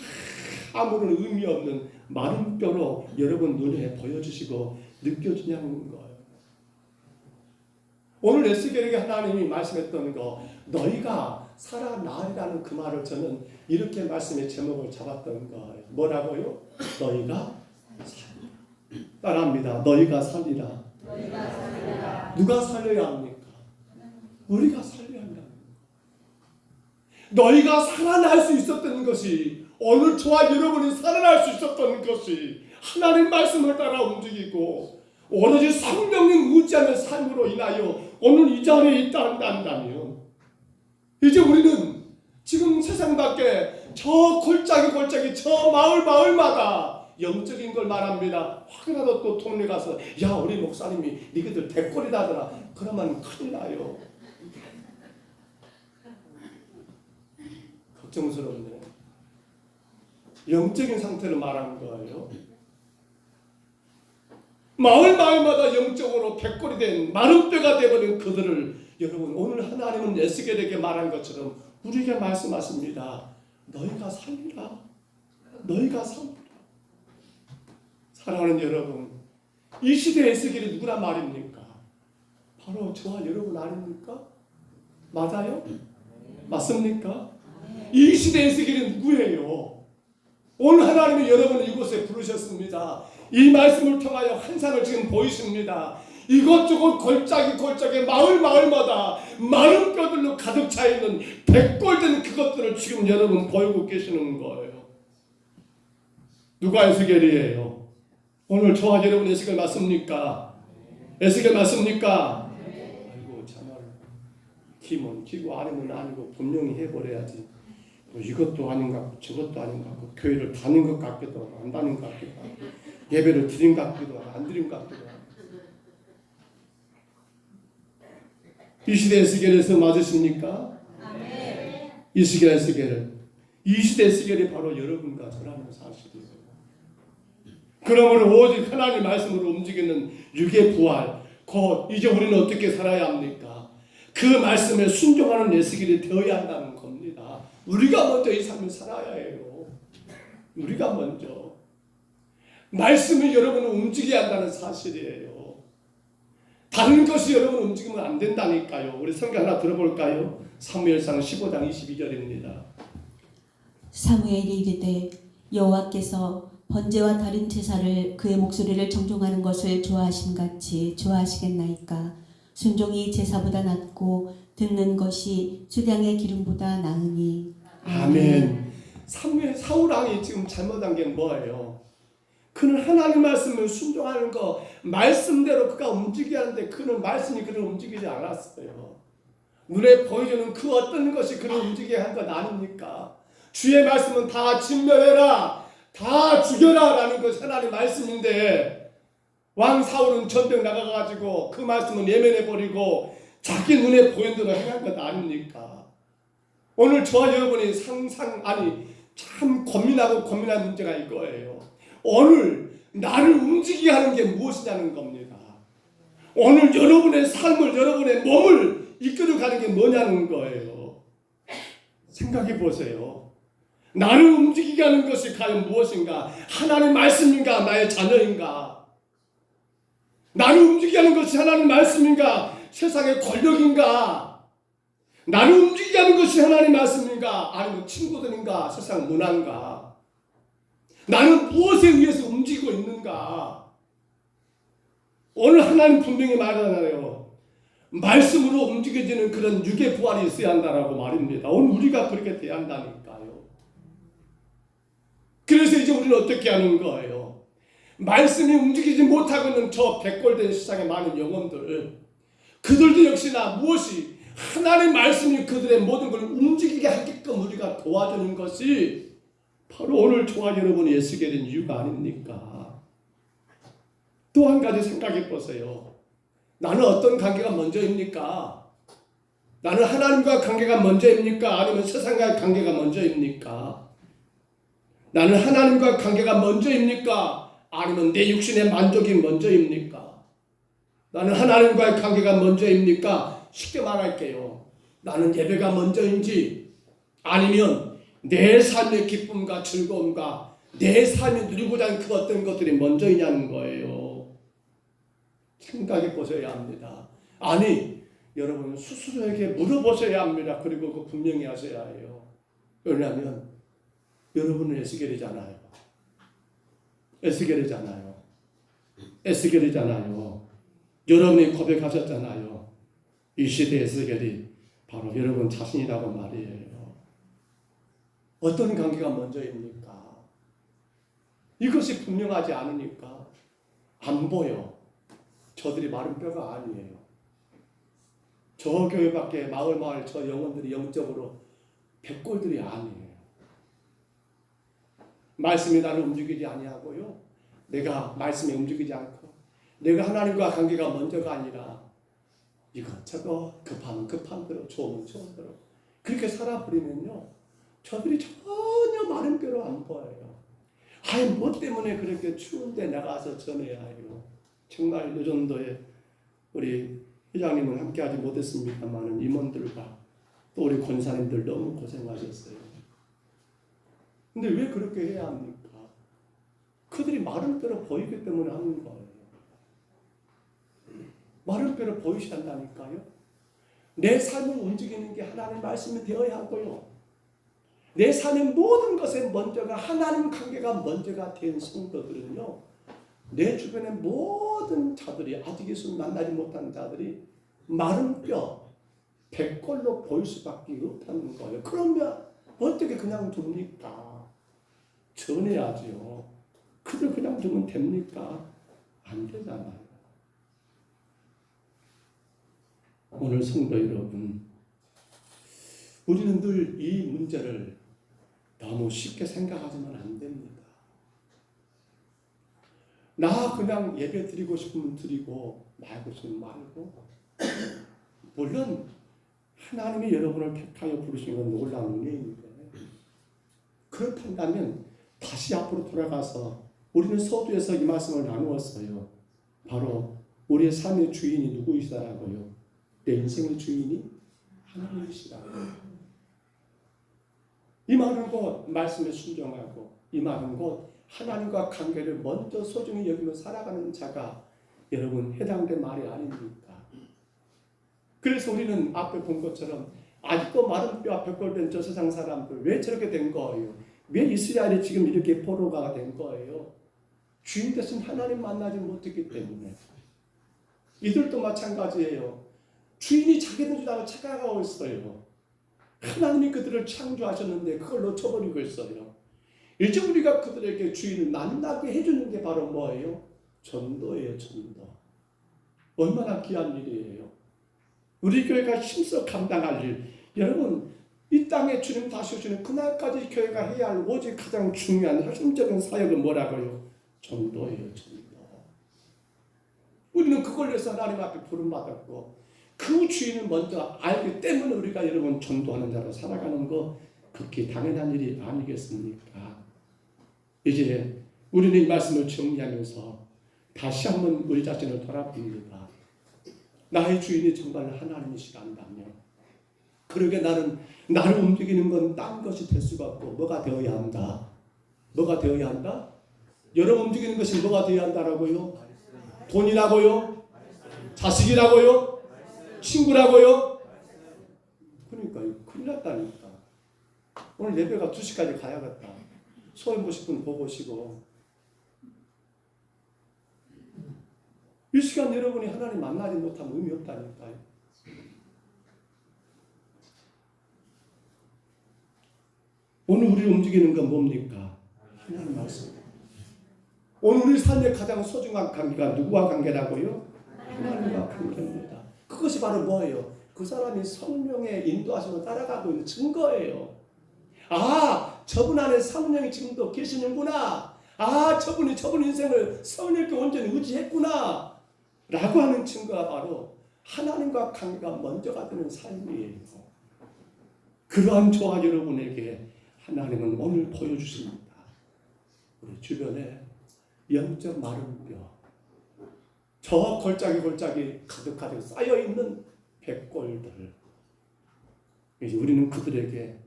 아무런 의미 없는 마른 뼈로 여러분 눈에 보여주시고 느껴지냐는 거예요. 오늘 에스겔에게 하나님이 말씀했던 거, 너희가 살아나리라는 그 말을 저는 이렇게 말씀의 제목을 잡았던 거예요. 뭐라고요? 너희가 살리라. 따라합니다. 너희가 살리라. 누가 살려야 합니까? 우리가 살려야 합니다. 너희가 살아날 수 있었던 것이, 오늘 저와 여러분이 살아날 수 있었던 것이 하나님 말씀을 따라 움직이고 오로지 성령님 의지하는 삶으로 인하여 오늘 이 자리에 있다면, 이제 우리는 지금 세상 밖에 저 골짜기 저 마을마다 영적인 걸 말합니다. 혹여라도 또 동네 가서 야 우리 목사님이 니희들 대꼬리다 하더라. 그러면 큰일 나요. 걱정스럽네. 영적인 상태를 말하는 거예요. 마을마다 영적으로 백골이 된 마른 뼈가 되어버린 그들을 여러분 오늘 하나님은 에스겔에게 말한 것처럼 우리에게 말씀하십니다. 너희가 살리라. 너희가 살리라. 사랑하는 여러분, 이 시대의 에스겔이 누구나 말입니까? 바로 저와 여러분 아닙니까? 맞아요? 맞습니까? 이 시대의 에스겔이 누구예요? 오늘 하나님이 여러분을 이곳에 부르셨습니다. 이 말씀을 통하여 환상을 지금 보이십니다. 이것저것 골짜기 마을마다 마른 뼈들로 가득 차 있는 백골된 그것들을 지금 여러분 보이고 계시는 거예요. 누가 에스겔이에요? 오늘 저와 여러분 에스겔 맞습니까? 에스겔 맞습니까? 아이고 참말 기면 기고 아니면 아니고 분명히 해버려야지. 뭐 이것도 아닌 것 같고 저것도 아닌 것 같고 교회를 다닌 것 같기도 하고 안 다닌 것 같기도 하고 예배를 드린 것 같기도 하고 안 드린 것 같기도 하고. 이 시대 에스겔에서 맞으십니까? 이 시대 에스겔은 이 시대 에스겔이 바로 여러분과 저라는 사실이에요. 그러므로 오직 하나님 말씀으로 움직이는 육의 부활, 곧 이제 우리는 어떻게 살아야 합니까? 그 말씀에 순종하는 에스겔이 되어야 한다는 겁니다. 우리가 먼저 이 삶을 살아야 해요. 우리가 먼저 말씀이 여러분을 움직여야 한다는 사실이에요. 다른 것이 여러분 움직이면 안 된다니까요. 우리 성경 하나 들어볼까요? 사무엘상 15장 22절입니다. 사무엘이 이르되 여호와께서 번제와 다른 제사를 그의 목소리를 정종하는 것을 좋아하심같이 좋아하시겠나이까. 순종이 제사보다 낫고 듣는 것이 수량의 기름보다 나으니. 아멘. 사울 왕이 지금 잘못한 게 뭐예요? 그는 하나님 말씀을 순종하는 거 말씀대로 그가 움직여야 하는데 그는 말씀이 그를 움직이지 않았어요. 눈에 보여주는 그 어떤 것이 그를 움직이게 한 것 아닙니까? 주의 말씀은 다 진멸해라, 다 죽여라 라는 것이 하나님 말씀인데 왕 사울은 전쟁 나가가지고 그 말씀은 예면해버리고 자기 눈에 보이는 대로 행한 것 아닙니까? 오늘 저와 여러분이 참 고민한 문제가 이거예요. 오늘 나를 움직이게 하는 게 무엇이냐는 겁니다. 오늘 여러분의 삶을, 여러분의 몸을 이끌어가는 게 뭐냐는 거예요. 생각해 보세요. 나를 움직이게 하는 것이 과연 무엇인가? 하나님 말씀인가? 나의 자녀인가? 나를 움직이게 하는 것이 하나님 말씀인가? 세상의 권력인가? 나를 움직이게 하는 것이 하나님 말씀인가? 아니면 친구들인가? 세상 문화인가? 나는 무엇에 의해서 움직이고 있는가? 오늘 하나님 분명히 말하잖아요. 말씀으로 움직여지는 그런 육의 부활이 있어야 한다라고 말입니다. 오늘 우리가 그렇게 돼야 한다니까요. 그래서 이제 우리는 어떻게 하는 거예요? 말씀이 움직이지 못하고 있는 저 백골된 세상의 많은 영혼들, 그들도 역시나 무엇이 하나님의 말씀이 그들의 모든 걸 움직이게 하게끔 우리가 도와주는 것이 바로 오늘 저와 여러분이 에스겔인 이유가 아닙니까? 또 한 가지 생각해 보세요. 나는 어떤 관계가 먼저입니까? 나는 하나님과 관계가 먼저입니까? 아니면 세상과의 관계가 먼저입니까? 나는 하나님과 관계가 먼저입니까? 아니면 내 육신의 만족이 먼저입니까? 나는 하나님과의 관계가 먼저입니까? 쉽게 말할게요. 나는 예배가 먼저인지 아니면 내 삶의 기쁨과 즐거움과 내 삶이 누리고자 하는 그 어떤 것들이 먼저이냐는 거예요. 생각해 보셔야 합니다. 아니, 여러분 스스로에게 물어보셔야 합니다. 그리고 그 분명히 하셔야 해요. 왜냐하면 여러분은 에스겔이잖아요. 에스겔이잖아요. 여러분이 고백하셨잖아요. 이 시대의 에스겔이 바로 여러분 자신이라고 말이에요. 어떤 관계가 먼저입니까? 이것이 분명하지 않으니까 안 보여. 저들이 마른 뼈가 아니에요. 저 교회밖에 마을 저 영혼들이 영적으로 백골들이 아니에요. 말씀이 나를 움직이지 아니하고요. 내가 말씀에 움직이지 않고 내가 하나님과 관계가 먼저가 아니라 이것저것 급하면 급한 대로 좋으면 좋은 대로 그렇게 살아버리면요. 저들이 전혀 마른 뼈로 안 보여요. 아니 뭐 때문에 그렇게 추운데 나가서 전해야 해요. 정말 요 정도의 우리 회장님은 함께하지 못했습니다만 임원들과 또 우리 권사님들 너무 고생하셨어요. 근데 왜 그렇게 해야 합니까? 그들이 마른 뼈로 보이기 때문에 하는 거예요. 마른 뼈로 보이셔야 한다니까요. 내 삶을 움직이는 게 하나님 말씀이 되어야 하고요. 내 삶의 모든 것의 먼저가 하나님 관계가 먼저가 된 성도들은요. 내 주변의 모든 자들이 아직 예수를 만나지 못한 자들이 마른 뼈, 백골로 보일 수밖에 없다는 거예요. 그러면 어떻게 그냥 둡니까? 전해야죠. 그들 그냥 두면 됩니까? 안 되잖아요. 오늘 성도 여러분, 우리는 늘 이 문제를 너무 쉽게 생각하지만 안 됩니다. 나 그냥 예배 드리고 싶으면 드리고 말고 싶으면 말고 물론 하나님이 여러분을 택하여 부르신 건 놀라운 은혜인데 그렇다면 다시 앞으로 돌아가서 우리는 서두에서 이 말씀을 나누었어요. 바로 우리의 삶의 주인이 누구이시다라고요. 내 인생의 주인이 하나님이시라고요. 이 말은 곧 말씀에 순종하고 이 말은 곧 하나님과 관계를 먼저 소중히 여기며 살아가는 자가 여러분 해당된 말이 아닙니까? 그래서 우리는 앞에 본 것처럼 아직도 마른 뼈 앞에 꼴된 저 세상 사람들 왜 저렇게 된 거예요? 왜 이스라엘이 지금 이렇게 포로가 된 거예요? 주인 대신 하나님 만나지 못했기 때문에. 이들도 마찬가지예요. 주인이 자기들 줄 알고 착각하고 있어요. 하나님이 그들을 창조하셨는데 그걸 놓쳐버리고 있어요. 이제 우리가 그들에게 주인을 만나게 해주는 게 바로 뭐예요? 전도예요. 전도. 얼마나 귀한 일이에요. 우리 교회가 힘써 감당할 일. 여러분 이 땅에 주님 다시 오시는 그날까지 교회가 해야 할 오직 가장 중요한 핵심적인 사역은 뭐라고요? 전도예요. 전도. 우리는 그걸 위해서 하나님 앞에 부름받았고 그 주인을 먼저 알기 때문에 우리가 여러분 전도하는 자로 살아가는 거 극히 당연한 일이 아니겠습니까? 이제 우리는 이 말씀을 정리하면서 다시 한번 우리 자신을 돌아봅니다. 나의 주인이 정말 하나님이시란다면 그러게 나를 움직이는 건 딴 것이 될 수가 없고 뭐가 되어야 한다? 뭐가 되어야 한다? 여러분 움직이는 것이 뭐가 되어야 한다라고요? 돈이라고요? 자식이라고요? 친구라고요? 그러니까 큰일 났다니까. 오늘 예배가 2시까지 가야겠다. 소원 보실 분 보고 오시고 이 시간 여러분이 하나님 만나지 못하면 의미 없다니까요. 오늘 우리를 움직이는 건 뭡니까? 하나님 말씀. 오늘 우리 삶의 가장 소중한 관계가 누구와 관계라고요? 하나님과 관계입니다. 그것이 바로 뭐예요? 그 사람이 성령의 인도하심을 따라가고 있는 증거예요. 아, 저분 안에 성령이 지금도 계시는구나. 아, 저분 인생을 성령께 온전히 의지했구나. 라고 하는 증거가 바로 하나님과 관계가 먼저가 되는 삶이에요. 그러한 저와 여러분에게 하나님은 오늘 보여주십니다. 우리 주변에 영적 마른 뼈, 저 골짜기 가득 쌓여있는 백골들. 이제 우리는 그들에게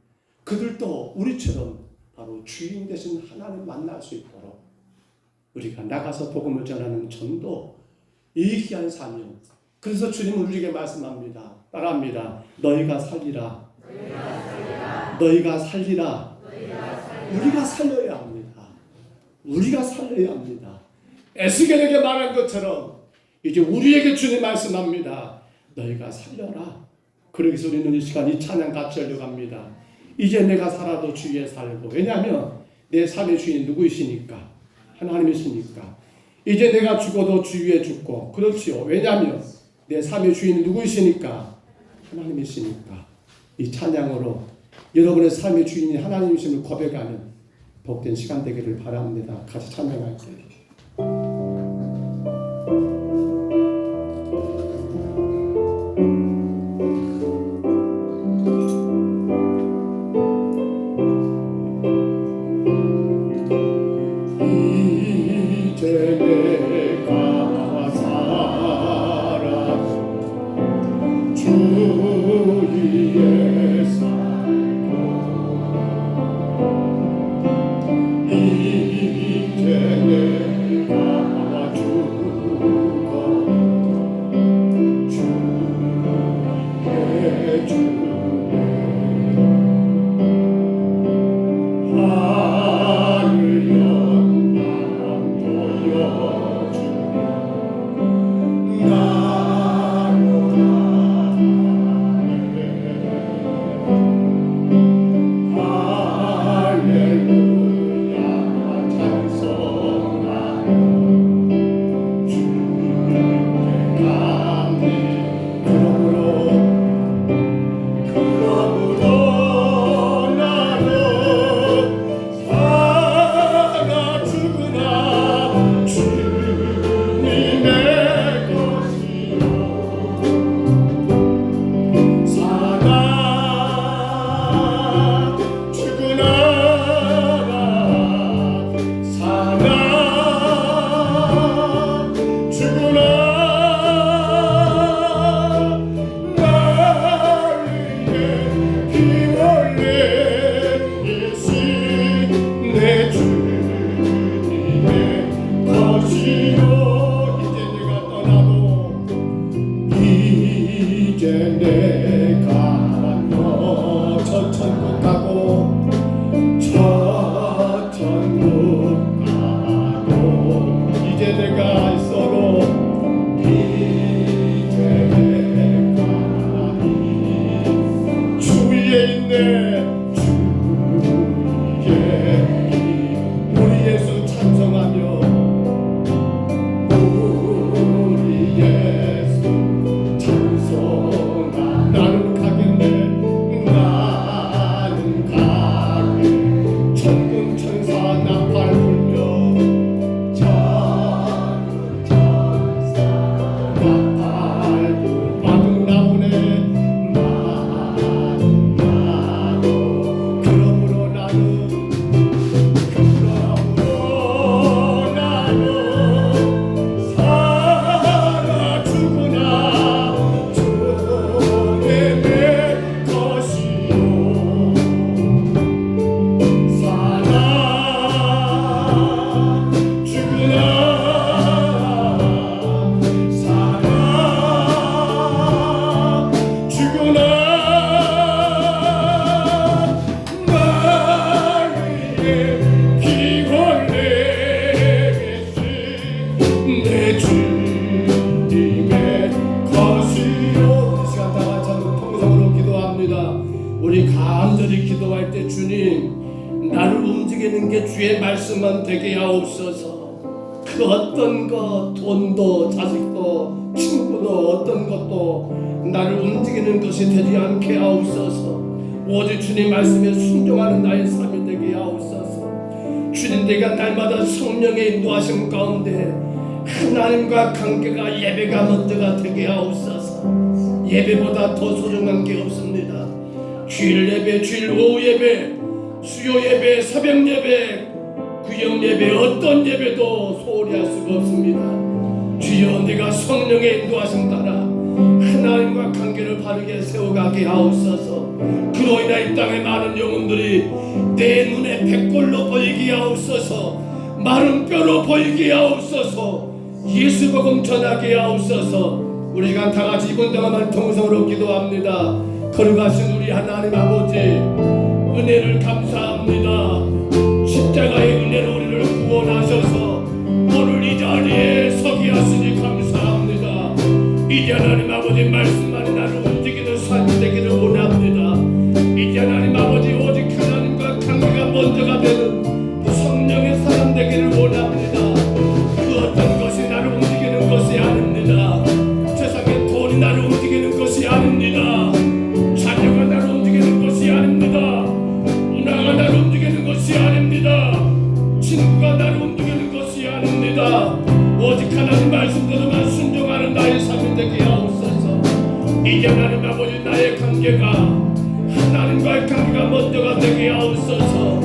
그들도 우리처럼 바로 주인 되신 하나님 만날 수 있도록 우리가 나가서 복음을 전하는 전도 이 귀한 사명. 그래서 주님은 우리에게 말씀합니다. 따라합니다. 너희가 살리라. 너희가 살리라. 우리가 살려야 합니다. 우리가 살려야 합니다. 에스겔에게 말한 것처럼 이제 우리에게 주님 말씀합니다. 너희가 살려라. 그러기서 우리는 이 시간 이 찬양 같이 하려고 합니다. 이제 내가 살아도 주 위에 살고, 왜냐하면 내 삶의 주인 누구이시니까? 하나님이시니까. 이제 내가 죽어도 주 위에 죽고, 그렇지요. 왜냐하면 내 삶의 주인 누구이시니까? 하나님이시니까. 이 찬양으로 여러분의 삶의 주인이 하나님이심을 고백하는 복된 시간 되기를 바랍니다. 같이 찬양할게요. 이제 내가 살아 주 위에 살고, 이제 내가 죽어 주 위에 주네. 하늘 영광 보여주며 나로 할렐루야 찬송하며 주께 감히. 그러므로 나는 살아 죽으나 주님의 것이요. 살아 죽으나 살아 죽으나 나를 피 흘리신 내 주님의 것이요. 이제 내가 떠나도, 이제 내가 저 천국 가고 저 천국 가고, 이제 내가 있어도, 이제 내가 주 위에 있네. 주 위에 우리 예수 찬송하며, 우리 예수 찬송하. 나는 가겠네. 나는 가게. 천군 천사 나팔 불며 천군 천사 나팔 불. 마중 나오네. 마중 나도. 그러므로 나는 살아 죽으나 주님의 것이요. 살아 죽으나 살아 죽으나 나를 위해 피 흘리신 내 주님의 것이요. 이 시간 다 같이 한번 통성으로 기도합니다. 우리 간절히 기도할 때, 주님 나를 움직이는 게 주의 말씀만 되게 하옵소서. 그 어떤 것, 돈도 자식도 친구도 어떤 것도 나를 움직이는 것이 되지 않게 하옵소서. 오직 주님 말씀에 순종하는 나의 삶이 되게 하옵소서. 주님, 내가 날마다 성령의 인도하심 가운데 하나님과 관계가, 예배가 먼저가 되게 하옵소서. 예배보다 더 소중한 게 없습니다. 주일 예배, 주일 오후 예배, 수요 예배, 새벽 예배, 구역 예배, 어떤 예배도 소홀히 할 수가 없습니다. 주여, 내가 성령의 인도하심 따라 하나님과 관계를 바르게 세워가게 하옵소서. 그로 인하 이 땅의 많은 영혼들이 내 눈에 백골로 보이게 하옵소서. 마른 뼈로 보이게 하옵소서. 예수 복음 전하게 하옵소서. 우리 시간 다 같이 이번 동안만 통성으로 기도합니다. 거룩하신 우리 하나님 아버지, 은혜를 감사합니다. 십자가의 은혜로 우리를 구원하셔서 오늘 이 자리에 서게 하시니 감사합니다. 이제 하나님 아버지 말씀만이 나를 움직이는 삶이 되기를 원합니다. 이제 하나님 아버지 오직 하나님과 관계가 먼저가 되는 성령의 사람 되기를 원합니다. 그 어떤 것이 나를 움직이는 것이 아닙니다. 세상의 돈이 나를 움직이는 것이 아닙니다. 자녀가 나를 움직이는 것이 아닙니다. 문화가 나를 움직이는 것이 아닙니다. 친구가 나를 움직이는 것이 아닙니다. 오직 하나님 말씀대로만 순종하는 나의 삶이 되게 하옵소서. 이제 하나님 아버지 나의 관계가 하나님과의 관계가 먼저가 되게 하옵소서.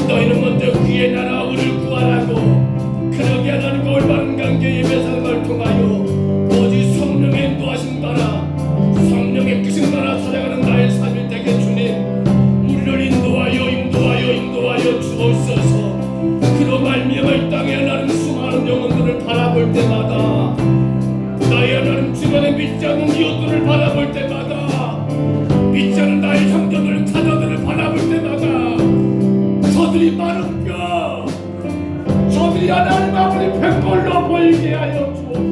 너희는 먼저 그의 나라 의를 구하라고 그러게 하나님과 올바른 관계 예배사는 걸 통하여 오직 성령의 인도하신 바라 성령의 크신 바라 살아가는 나의 삶이 되게 주님 우리를 인도하여 주옵소서. 그로 말미암아 이 땅에 하나님 수많은 영혼들을 바라볼 때마다 나의 하나님 주변에 믿지 않는 이웃들을 바라볼 때마다 믿지 않는 나의 형제들 자녀들을 바라볼 때마다 저들이 마른 뼈 저들이 하나님 아버지 백골로 보이게 하여 주옵소서.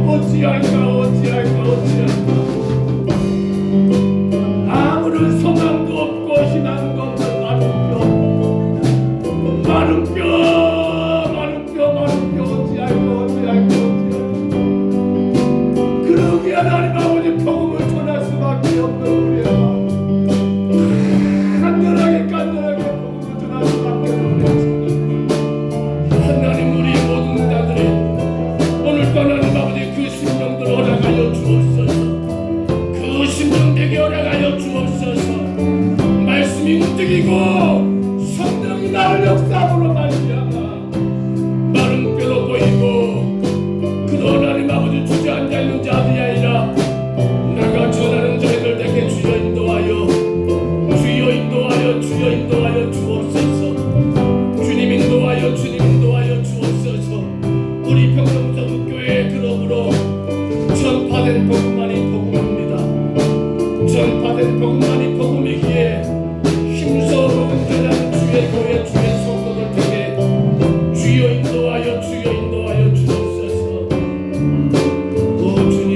어찌할까 아무런 소망도 없고 희망도 없는 마른 뼈 어찌할까 그러기에 하나님 아버지 복음을 전할 수밖에 없는 우리의 마음 간절하게 복음을 전할 수밖에 없는 하나님 우리 모든 자들이 오늘 또 하나님 아버지 그 심령들 허락하여 주옵소서. 그 심령 되게 허락하여 주옵소서. 말씀이 움직이고 성령이 나를 역사함으로 말미암아 마른 뼈로 보이고 그도 하나님 아버지 주저앉아 있는 자들이 아니라 내가 전하는 저희들 되게 주여 인도하여 주옵소서. 주님 인도하여 주옵소서. 우리 평성교회 그러므로 전파된 복음만이 복음입니다. 전파된 복음만이 복음이기에 힘써 복음 전하는 주의 교회 주의 성도들 되게 주여 인도하여 주옵소서. 오 주님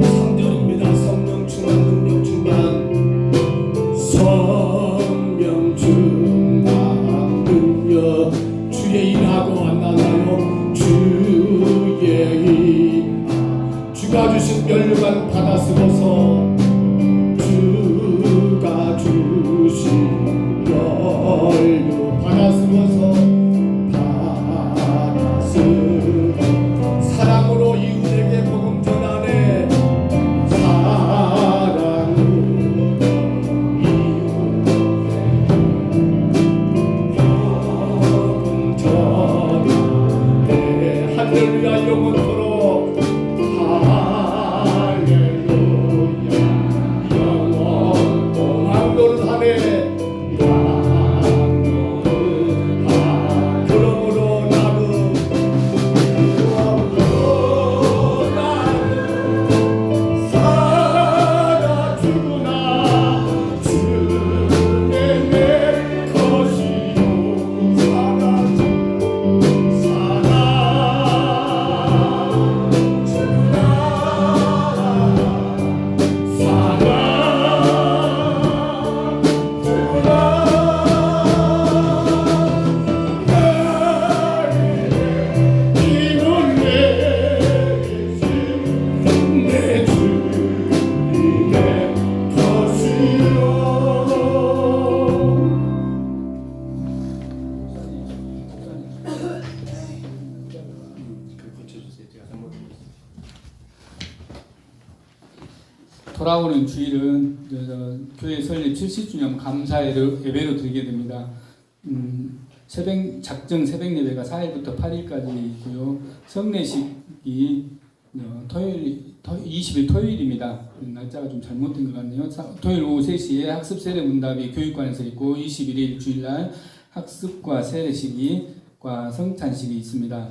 3절입니다. 성령 충만 능력 충만 성령 충만 능력 주의 일하고 만나나요. 주의 일 주가 주신 면류관 받아 쓰고서 주가 주신 면류 받아 쓰고서 사랑으로 이웃에게 복음 전하네. 사랑으로 이웃에게 복음 전하네. 할렐루야 영원토록 할렐루야 영원토록 왕노릇하네. 그러므로 나는 살아주구나. 주는 내 것이요 내 주님의 것이요. 돌아오는 주일은 교회 설립 70주년 감사 예배로 드리게 됩니다. 작정 새벽 예배가 4일부터 8일까지 있고요. 성례식이 토요일 20일 토요일입니다. 날짜가 좀 잘못된 것 같네요. 토요일 오후 3시에 학습 세례 문답이 교육관에서 있고 21일 주일날 학습과 세례식과 성찬식이 있습니다.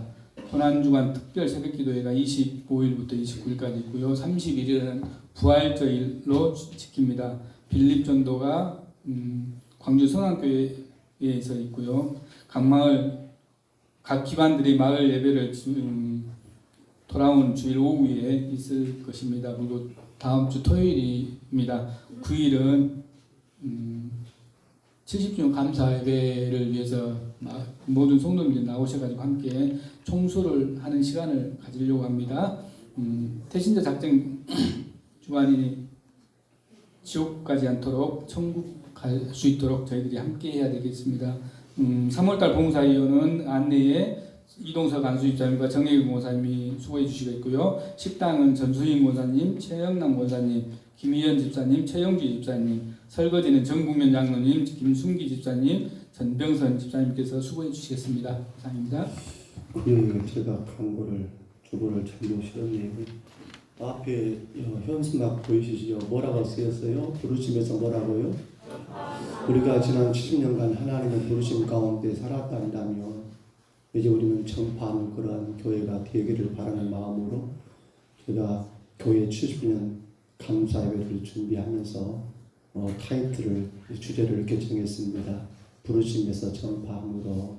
고난주간 특별 새벽기도회가 25일부터 29일까지 있고요. 31일은 부활절로 지킵니다. 빌립전도가 광주 선왕교회에서 있고요. 각 기관들이 마을 예배를 돌아온 주일 오후에 있을 것입니다. 그리고 다음 주 토요일입니다. 9일은 70주년 감사 예배를 위해서 모든 성도님들이 나오셔가지고 함께 총수를 하는 시간을 가지려고 합니다. 태신자 작정 주간이 지옥 가지 않도록 천국 갈 수 있도록 저희들이 함께 해야 되겠습니다. 3월달 봉사위원은 안내에 이동석 안수집사님과 정혜규 목사님이 수고해 주시고 있고요. 식당은 전수인 권사님, 최영남 권사님, 김희연 집사님, 최영주 집사님, 설거지는 정국면 장로님, 김순기 집사님, 전병선 집사님께서 수고해 주시겠습니다. 감사합니다. 제가 광고를 주보를 참 싫었네요. 앞에 현수막 보이시죠? 뭐라고 쓰였어요? 부르심에서 뭐라고요? 우리가 지난 70년간 하나님의 부르심 가운데 살았다면 이제 우리는 전파하는 그러한 교회가 되기를 바라는 마음으로 제가 교회 70년 감사 예배를 준비하면서 타이틀을 주제를 이렇게 정했습니다. 부르심에서 전파함으로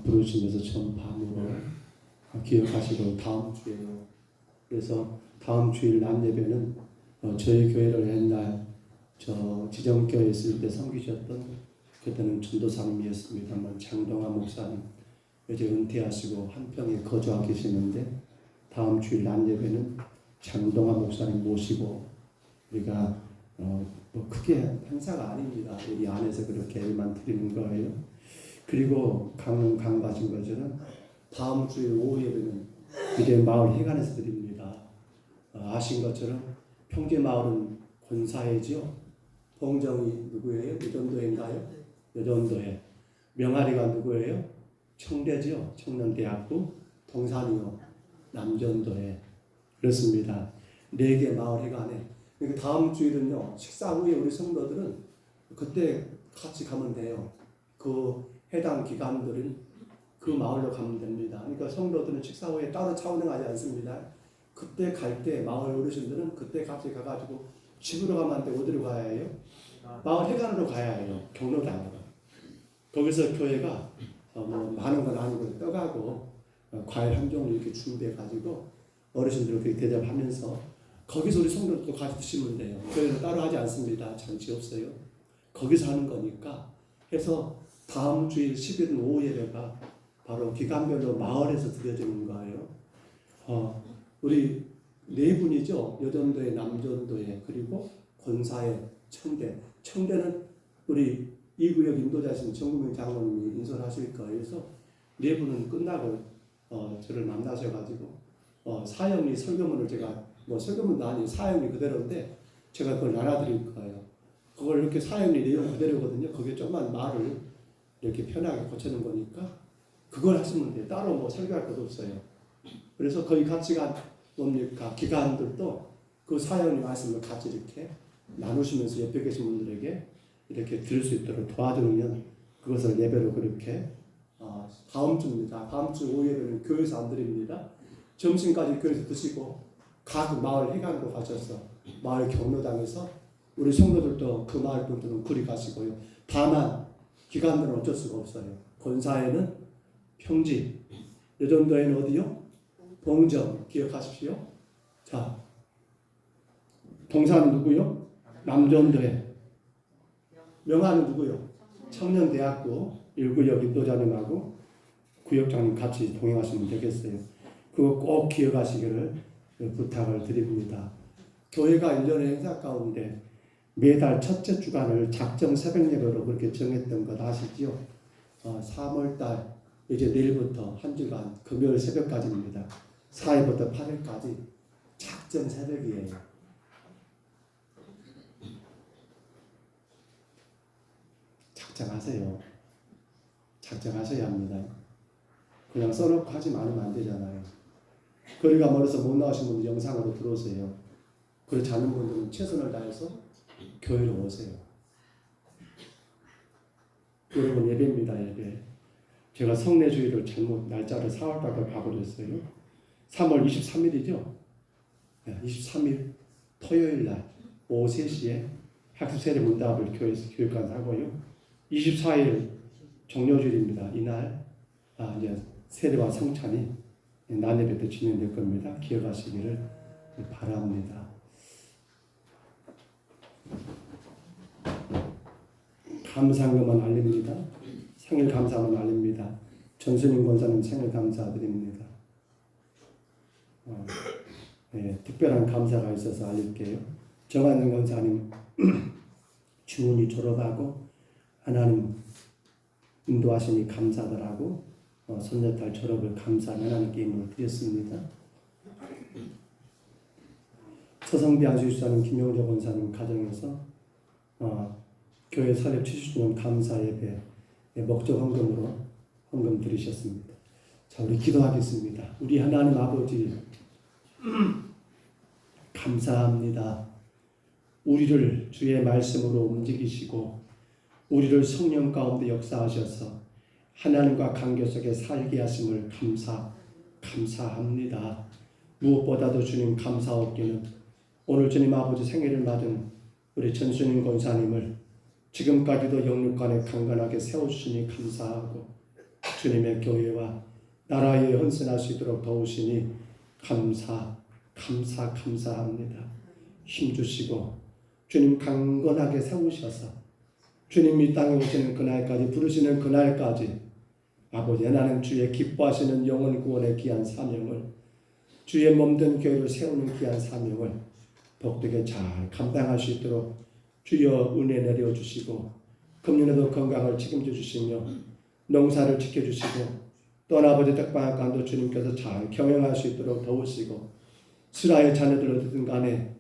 부르심에서 전파함으로 기억하시고 다음 주에요. 그래서 다음 주일 낮 예배는 저희 교회를 옛날 저 지정교회 있을 때 섬기셨던 그때는 전도사님이었습니다만 장동아 목사님 이제 은퇴하시고 한평에 거주하고 계시는데 다음 주일 낮 예배는 장동아 목사님 모시고 우리가 뭐 크게 행사가 아닙니다. 우리 안에서 그렇게 일만 드리는 거예요. 그리고 강가진 것처럼 다음 주일 오후 예배는 이제 마을 회관에서 드립니다. 아신 것처럼 평제마을은 권사회죠. 봉정이 누구예요? 여전도인가요? 여전도회. 명아리가 누구예요? 청대죠. 청년대학부. 동산이요. 남전도회. 그렇습니다. 4개 마을 회관에. 그러니까 다음 주일은요. 식사 후에 우리 성도들은 그때 같이 가면 돼요. 그 해당 기관들은 그 마을로 가면 됩니다. 그러니까 성도들은 식사 후에 따로 차 운행하지 않습니다. 그때 갈 때 마을 어르신들은 그때 같이 가가지고 집으로 가면 안 돼. 어디로 가야 해요? 마을 회관으로 가야 해요. 경로당으로. 거기서 교회가 뭐 많은 건 아니고 떠가고 과일 한 종류 이렇게 준비해가지고 어르신들 이렇게 대접하면서 거기서 우리 성도들도 같이 드시면 돼요. 교회는 따로 하지 않습니다. 잔치 없어요. 거기서 하는 거니까 해서 다음 주일 10일은 오후 예배가 바로 기간별로 마을에서 드려지는 거예요. 우리 4분이죠. 여전도에, 남전도에, 그리고 권사에, 청대. 청대는 우리 이 구역 인도자신 정국명 장로님이 인솔하실 거예요. 그래서 4분은 끝나고 저를 만나셔가지고 사형리 설교문을 제가 뭐 설교문도 아니고 사형리 그대로인데 제가 그걸 나눠드릴 거예요. 그걸 이렇게 사형리 내용 그대로거든요. 거기에 조금만 말을 이렇게 편하게 고치는 거니까 그걸 하시면 돼요. 따로 뭐 설교할 것도 없어요. 그래서 거기 같이 간 뭡니까? 기관들도 그 사형리 말씀을 같이 이렇게 나누시면서 옆에 계신 분들에게 이렇게 들을 수 있도록 도와드리면 그것을 예배로 그렇게 다음 주입니다. 다음 주 오후 예배는 교회에서 안 드립니다. 점심까지 교회에서 드시고 각 마을 회관으로 가셔서 마을 경로당에서 우리 성도들도 그 마을 분들은 그리 가시고요. 다만 기관들은 어쩔 수가 없어요. 권사에는 평지, 여전도에는 어디요? 봉정 기억하십시오. 자, 동산은 누구요? 남전도에. 명화는 누구요? 청년대학교 1구역 인도자님하고 구역장님 같이 동행하시면 되겠어요. 그거 꼭 기억하시기를 부탁을 드립니다. 교회가 1년의 행사 가운데 매달 첫째 주간을 작정 새벽 예배로 그렇게 정했던 것 아시죠? 3월달 이제 내일부터 한 주간 금요일 새벽까지입니다. 4일부터 8일까지 작정 새벽이에요. 작정하세요. 작정하셔야 합니다. 그냥 써놓고 하지 않으면 안 되잖아요. 거리가 멀어서 못 나오신 분들 영상으로 들어오세요. 그렇지 않은 분들은 최선을 다해서 교회로 오세요. 여러분 예배입니다. 예배. 제가 성례주일을 잘못 날짜를 4월달에 가버렸어요. 3월 23일이죠. 23일 토요일날 오후 3시에 학습세례 문답을 교회에서 교육관 하고요. 24일 정료주일입니다. 이날 이제 세례와 성찬이 난예배 때 진행될 겁니다. 기억하시기를 바랍니다. 감사한것만 알립니다. 생일 감사만 알립니다. 전순임 권사님 생일 감사드립니다. 특별한 감사가 있어서 알릴게요. 정한정 권사님 중훈이 졸업하고 하나님 인도하시니 감사하더라고 손녀딸 졸업을 감사하는 하나님께 힘을 드렸습니다. 서성비 안수사님 김용재 권사님 가정에서 교회 설립 70주년 감사 예배 목적 헌금으로 헌금 드리셨습니다. 자, 우리 기도하겠습니다. 우리 하나님 아버지 감사합니다. 우리를 주의 말씀으로 움직이시고 우리를 성령 가운데 역사하셔서 하나님과 관계 속에 살게 하심을 감사합니다. 무엇보다도 주님 감사하옵기는 오늘 주님 아버지 생일을 맞은 우리 전순임 권사님을 지금까지도 영육간에 강건하게 세우시니 감사하고 주님의 교회와 나라에 헌신할 수 있도록 도우시니 감사합니다. 힘주시고 주님 강건하게 세우셔서 주님 이 땅에 오시는 그날까지 부르시는 그날까지 아버지 하나님 주의 기뻐하시는 영혼 구원의 귀한 사명을 주의 몸된 교회를 세우는 귀한 사명을 복되게 잘 감당할 수 있도록 주여 은혜 내려주시고 금년에도 건강을 책임져 주시며 농사를 지켜주시고 또 아버지 떡방학관도 주님께서 잘 경영할 수 있도록 도우시고 스라의 자녀들 어디든 간에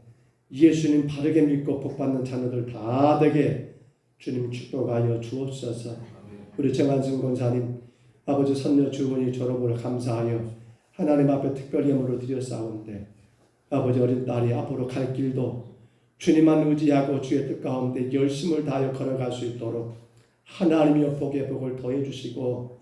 예수님 바르게 믿고 복받는 자녀들 다 되게 주님 축복하여 주옵소서. 우리 정한승 권사님 아버지 선녀 주문이 졸업을 감사하여 하나님 앞에 특별히 예물을 드렸사온데 아버지 어린 딸이 앞으로 갈 길도 주님만 의지하고 주의 뜻 가운데 열심을 다하여 걸어갈 수 있도록 하나님이여 복의 복을 더해 주시고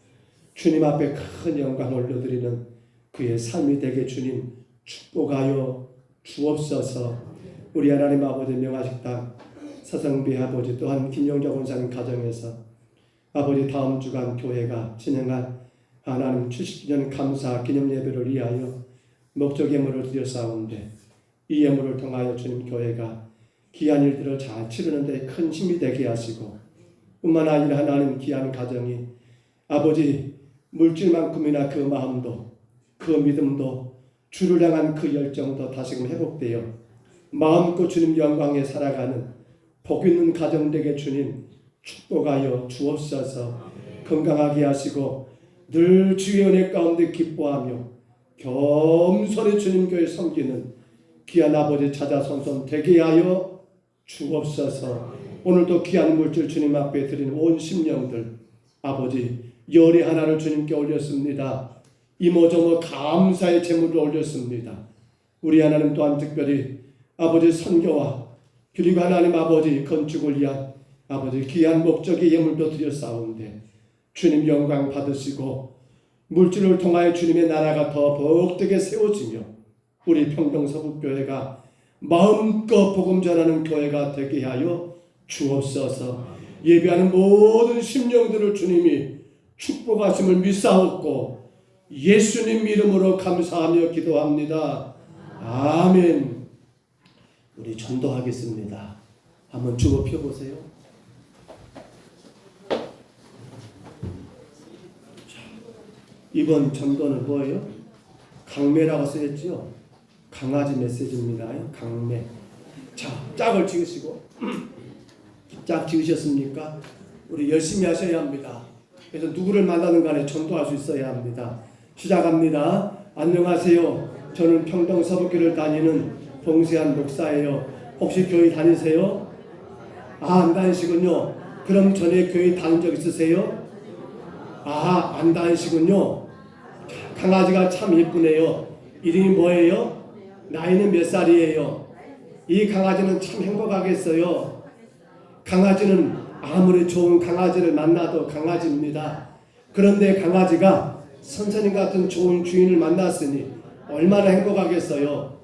주님 앞에 큰 영광을 올려드리는 그의 삶이 되게 주님 축복하여 주옵소서. 우리 하나님 아버지 명화식당 서성비 아버지 또한 김용자 권사님 가정에서 아버지 다음 주간 교회가 진행할 하나님 70주년 감사 기념 예배를 위하여 목적 예물을 드렸사온데 이 예물을 통하여 주님 교회가 귀한 일들을 잘 치르는 데 큰 힘이 되게 하시고 뿐만 아니라 하나님 귀한 가정이 아버지 물질만큼이나 그 마음도 그 믿음도 주를 향한 그 열정도 다시금 회복되어 마음껏 주님 영광에 살아가는 복 있는 가정 되게 주님 축복하여 주옵소서. 건강하게 하시고 늘 주의 은혜 가운데 기뻐하며 겸손히 주님 교회 섬기는 귀한 아버지 자자손손 되게 하여 주옵소서. 오늘도 귀한 물질 주님 앞에 드린 온 심령들 아버지 열의 하나를 주님께 올렸습니다. 이모저모 감사의 제물을 올렸습니다. 우리 하나님 또한 특별히 아버지 선교와 그리고 하나님 아버지 건축을 위한 아버지 귀한 목적의 예물도 드렸사온데 주님 영광 받으시고 물질을 통하여 주님의 나라가 더 복되게 세워지며 우리 평동 서북교회가 마음껏 복음 전하는 교회가 되게 하여 주옵소서. 예배하는 모든 심령들을 주님이 축복하심을 믿사옵고 예수님 이름으로 감사하며 기도합니다. 아멘. 우리 전도하겠습니다. 한번 주고 펴보세요. 이번 전도는 뭐예요? 강매라고 쓰였죠? 강아지 메시지입니다. 강매. 자, 짝을 지으시고 짝 지으셨습니까? 우리 열심히 하셔야 합니다. 그래서 누구를 만나는 간에 전도할 수 있어야 합니다. 시작합니다. 안녕하세요. 저는 평동 서북교를 다니는 봉세한 목사예요. 혹시 교회 다니세요? 안 다니시군요. 그럼 전에 교회 다닌 적 있으세요? 안 다니시군요. 강아지가 참 예쁘네요. 이름이 뭐예요? 나이는 몇 살이에요? 이 강아지는 참 행복하겠어요. 강아지는 아무리 좋은 강아지를 만나도 강아지입니다. 그런데 강아지가 선생님 같은 좋은 주인을 만났으니 얼마나 행복하겠어요.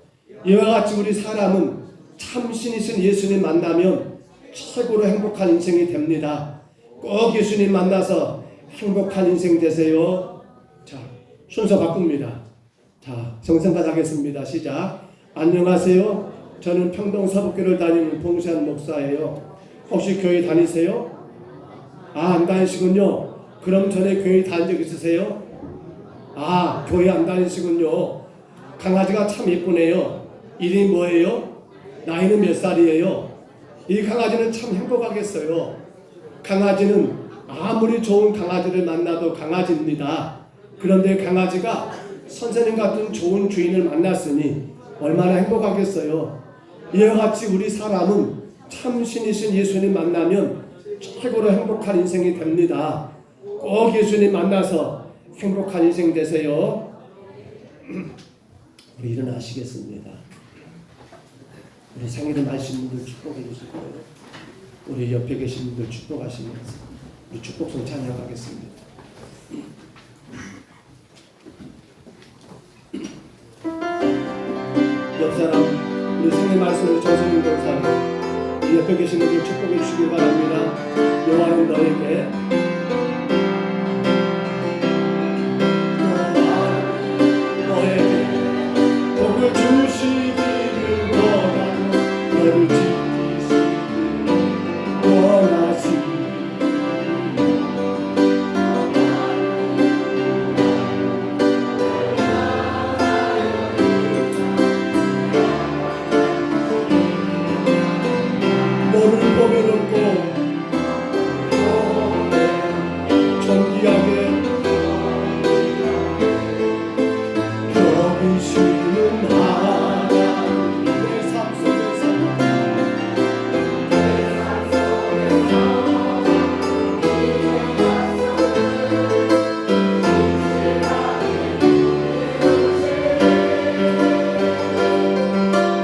이와 같이 우리 사람은 참 신이신 예수님 만나면 최고로 행복한 인생이 됩니다. 꼭 예수님 만나서 행복한 인생 되세요. 자, 순서 바꿉니다. 자, 정성껏 하겠습니다. 시작. 안녕하세요. 저는 평동 사복교를 다니는 봉시한 목사예요. 혹시 교회 다니세요? 안 다니시군요. 그럼 전에 교회 다닌 적 있으세요? 교회 안 다니시군요. 강아지가 참 예쁘네요. 이름이 뭐예요? 나이는 몇 살이에요? 이 강아지는 참 행복하겠어요. 강아지는 아무리 좋은 강아지를 만나도 강아지입니다. 그런데 강아지가 선생님 같은 좋은 주인을 만났으니 얼마나 행복하겠어요. 이와 같이 우리 사람은 참 신이신 예수님 만나면 최고로 행복한 인생이 됩니다. 꼭 예수님 만나서 행복한 인생 되세요. 우리 일어나시겠습니다. 우리 생일을 마신 분들 축복해 주실 거예요. 우리 옆에 계신 분들 축복하시면서 우리 축복성 찬양하겠습니다. 옆 사람 우리 생일 말씀으로 정성인 동사님 우리 옆에 계신 분들 축복해 주시기 바랍니다. 여호와는 너에게 복을 주시기를 원하며 너를 지키시기를 원하시니 너를 보면없고 존귀하게 여기시는 하나님 내 삶 속에서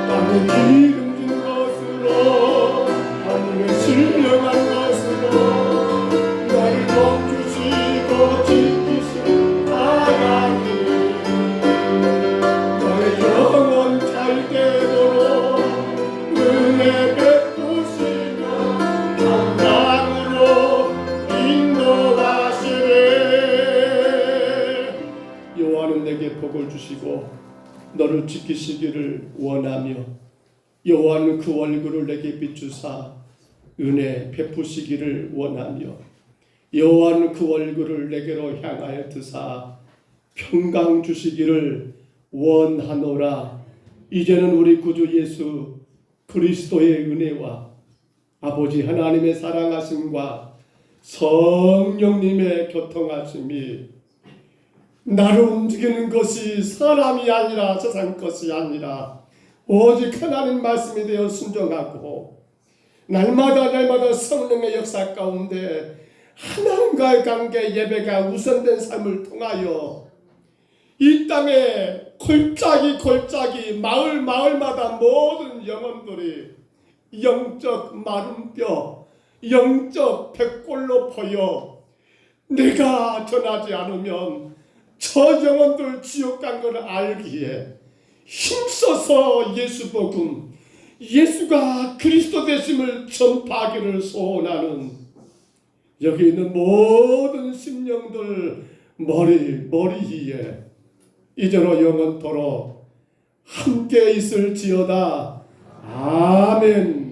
나는 기름진 것으로 하늘에 신령한 것으로 너를 돕주시고 지키시는 하나님 너의 영혼 잘 되도록 은혜 베푸시며 감당으로 인도하시네. 여호와는 내게 복을 주시고 너를 지키시기를 원하며 여호와는 그 얼굴을 내게 비추사 은혜 베푸시기를 원하며 여호와는 그 얼굴을 내게로 향하여 드사 평강 주시기를 원하노라. 이제는 우리 구주 예수 그리스도의 은혜와 아버지 하나님의 사랑하심과 성령님의 교통하심이 나를 움직이는 것이 사람이 아니라 세상 것이 아니라 오직 하나님 말씀에 대해 순종하고 날마다 성령의 역사 가운데 하나님과의 관계 예배가 우선된 삶을 통하여 이 땅에 골짜기 마을마다 모든 영혼들이 영적 마른 뼈 영적 백골로 보여 내가 전하지 않으면 저 영혼들 지옥 간 것을 알기에 힘써서 예수 복음 예수가 그리스도 되심을 전파하기를 소원하는 여기 있는 모든 심령들 머리 위에 이제로 영원토록 함께 있을지어다. 아멘.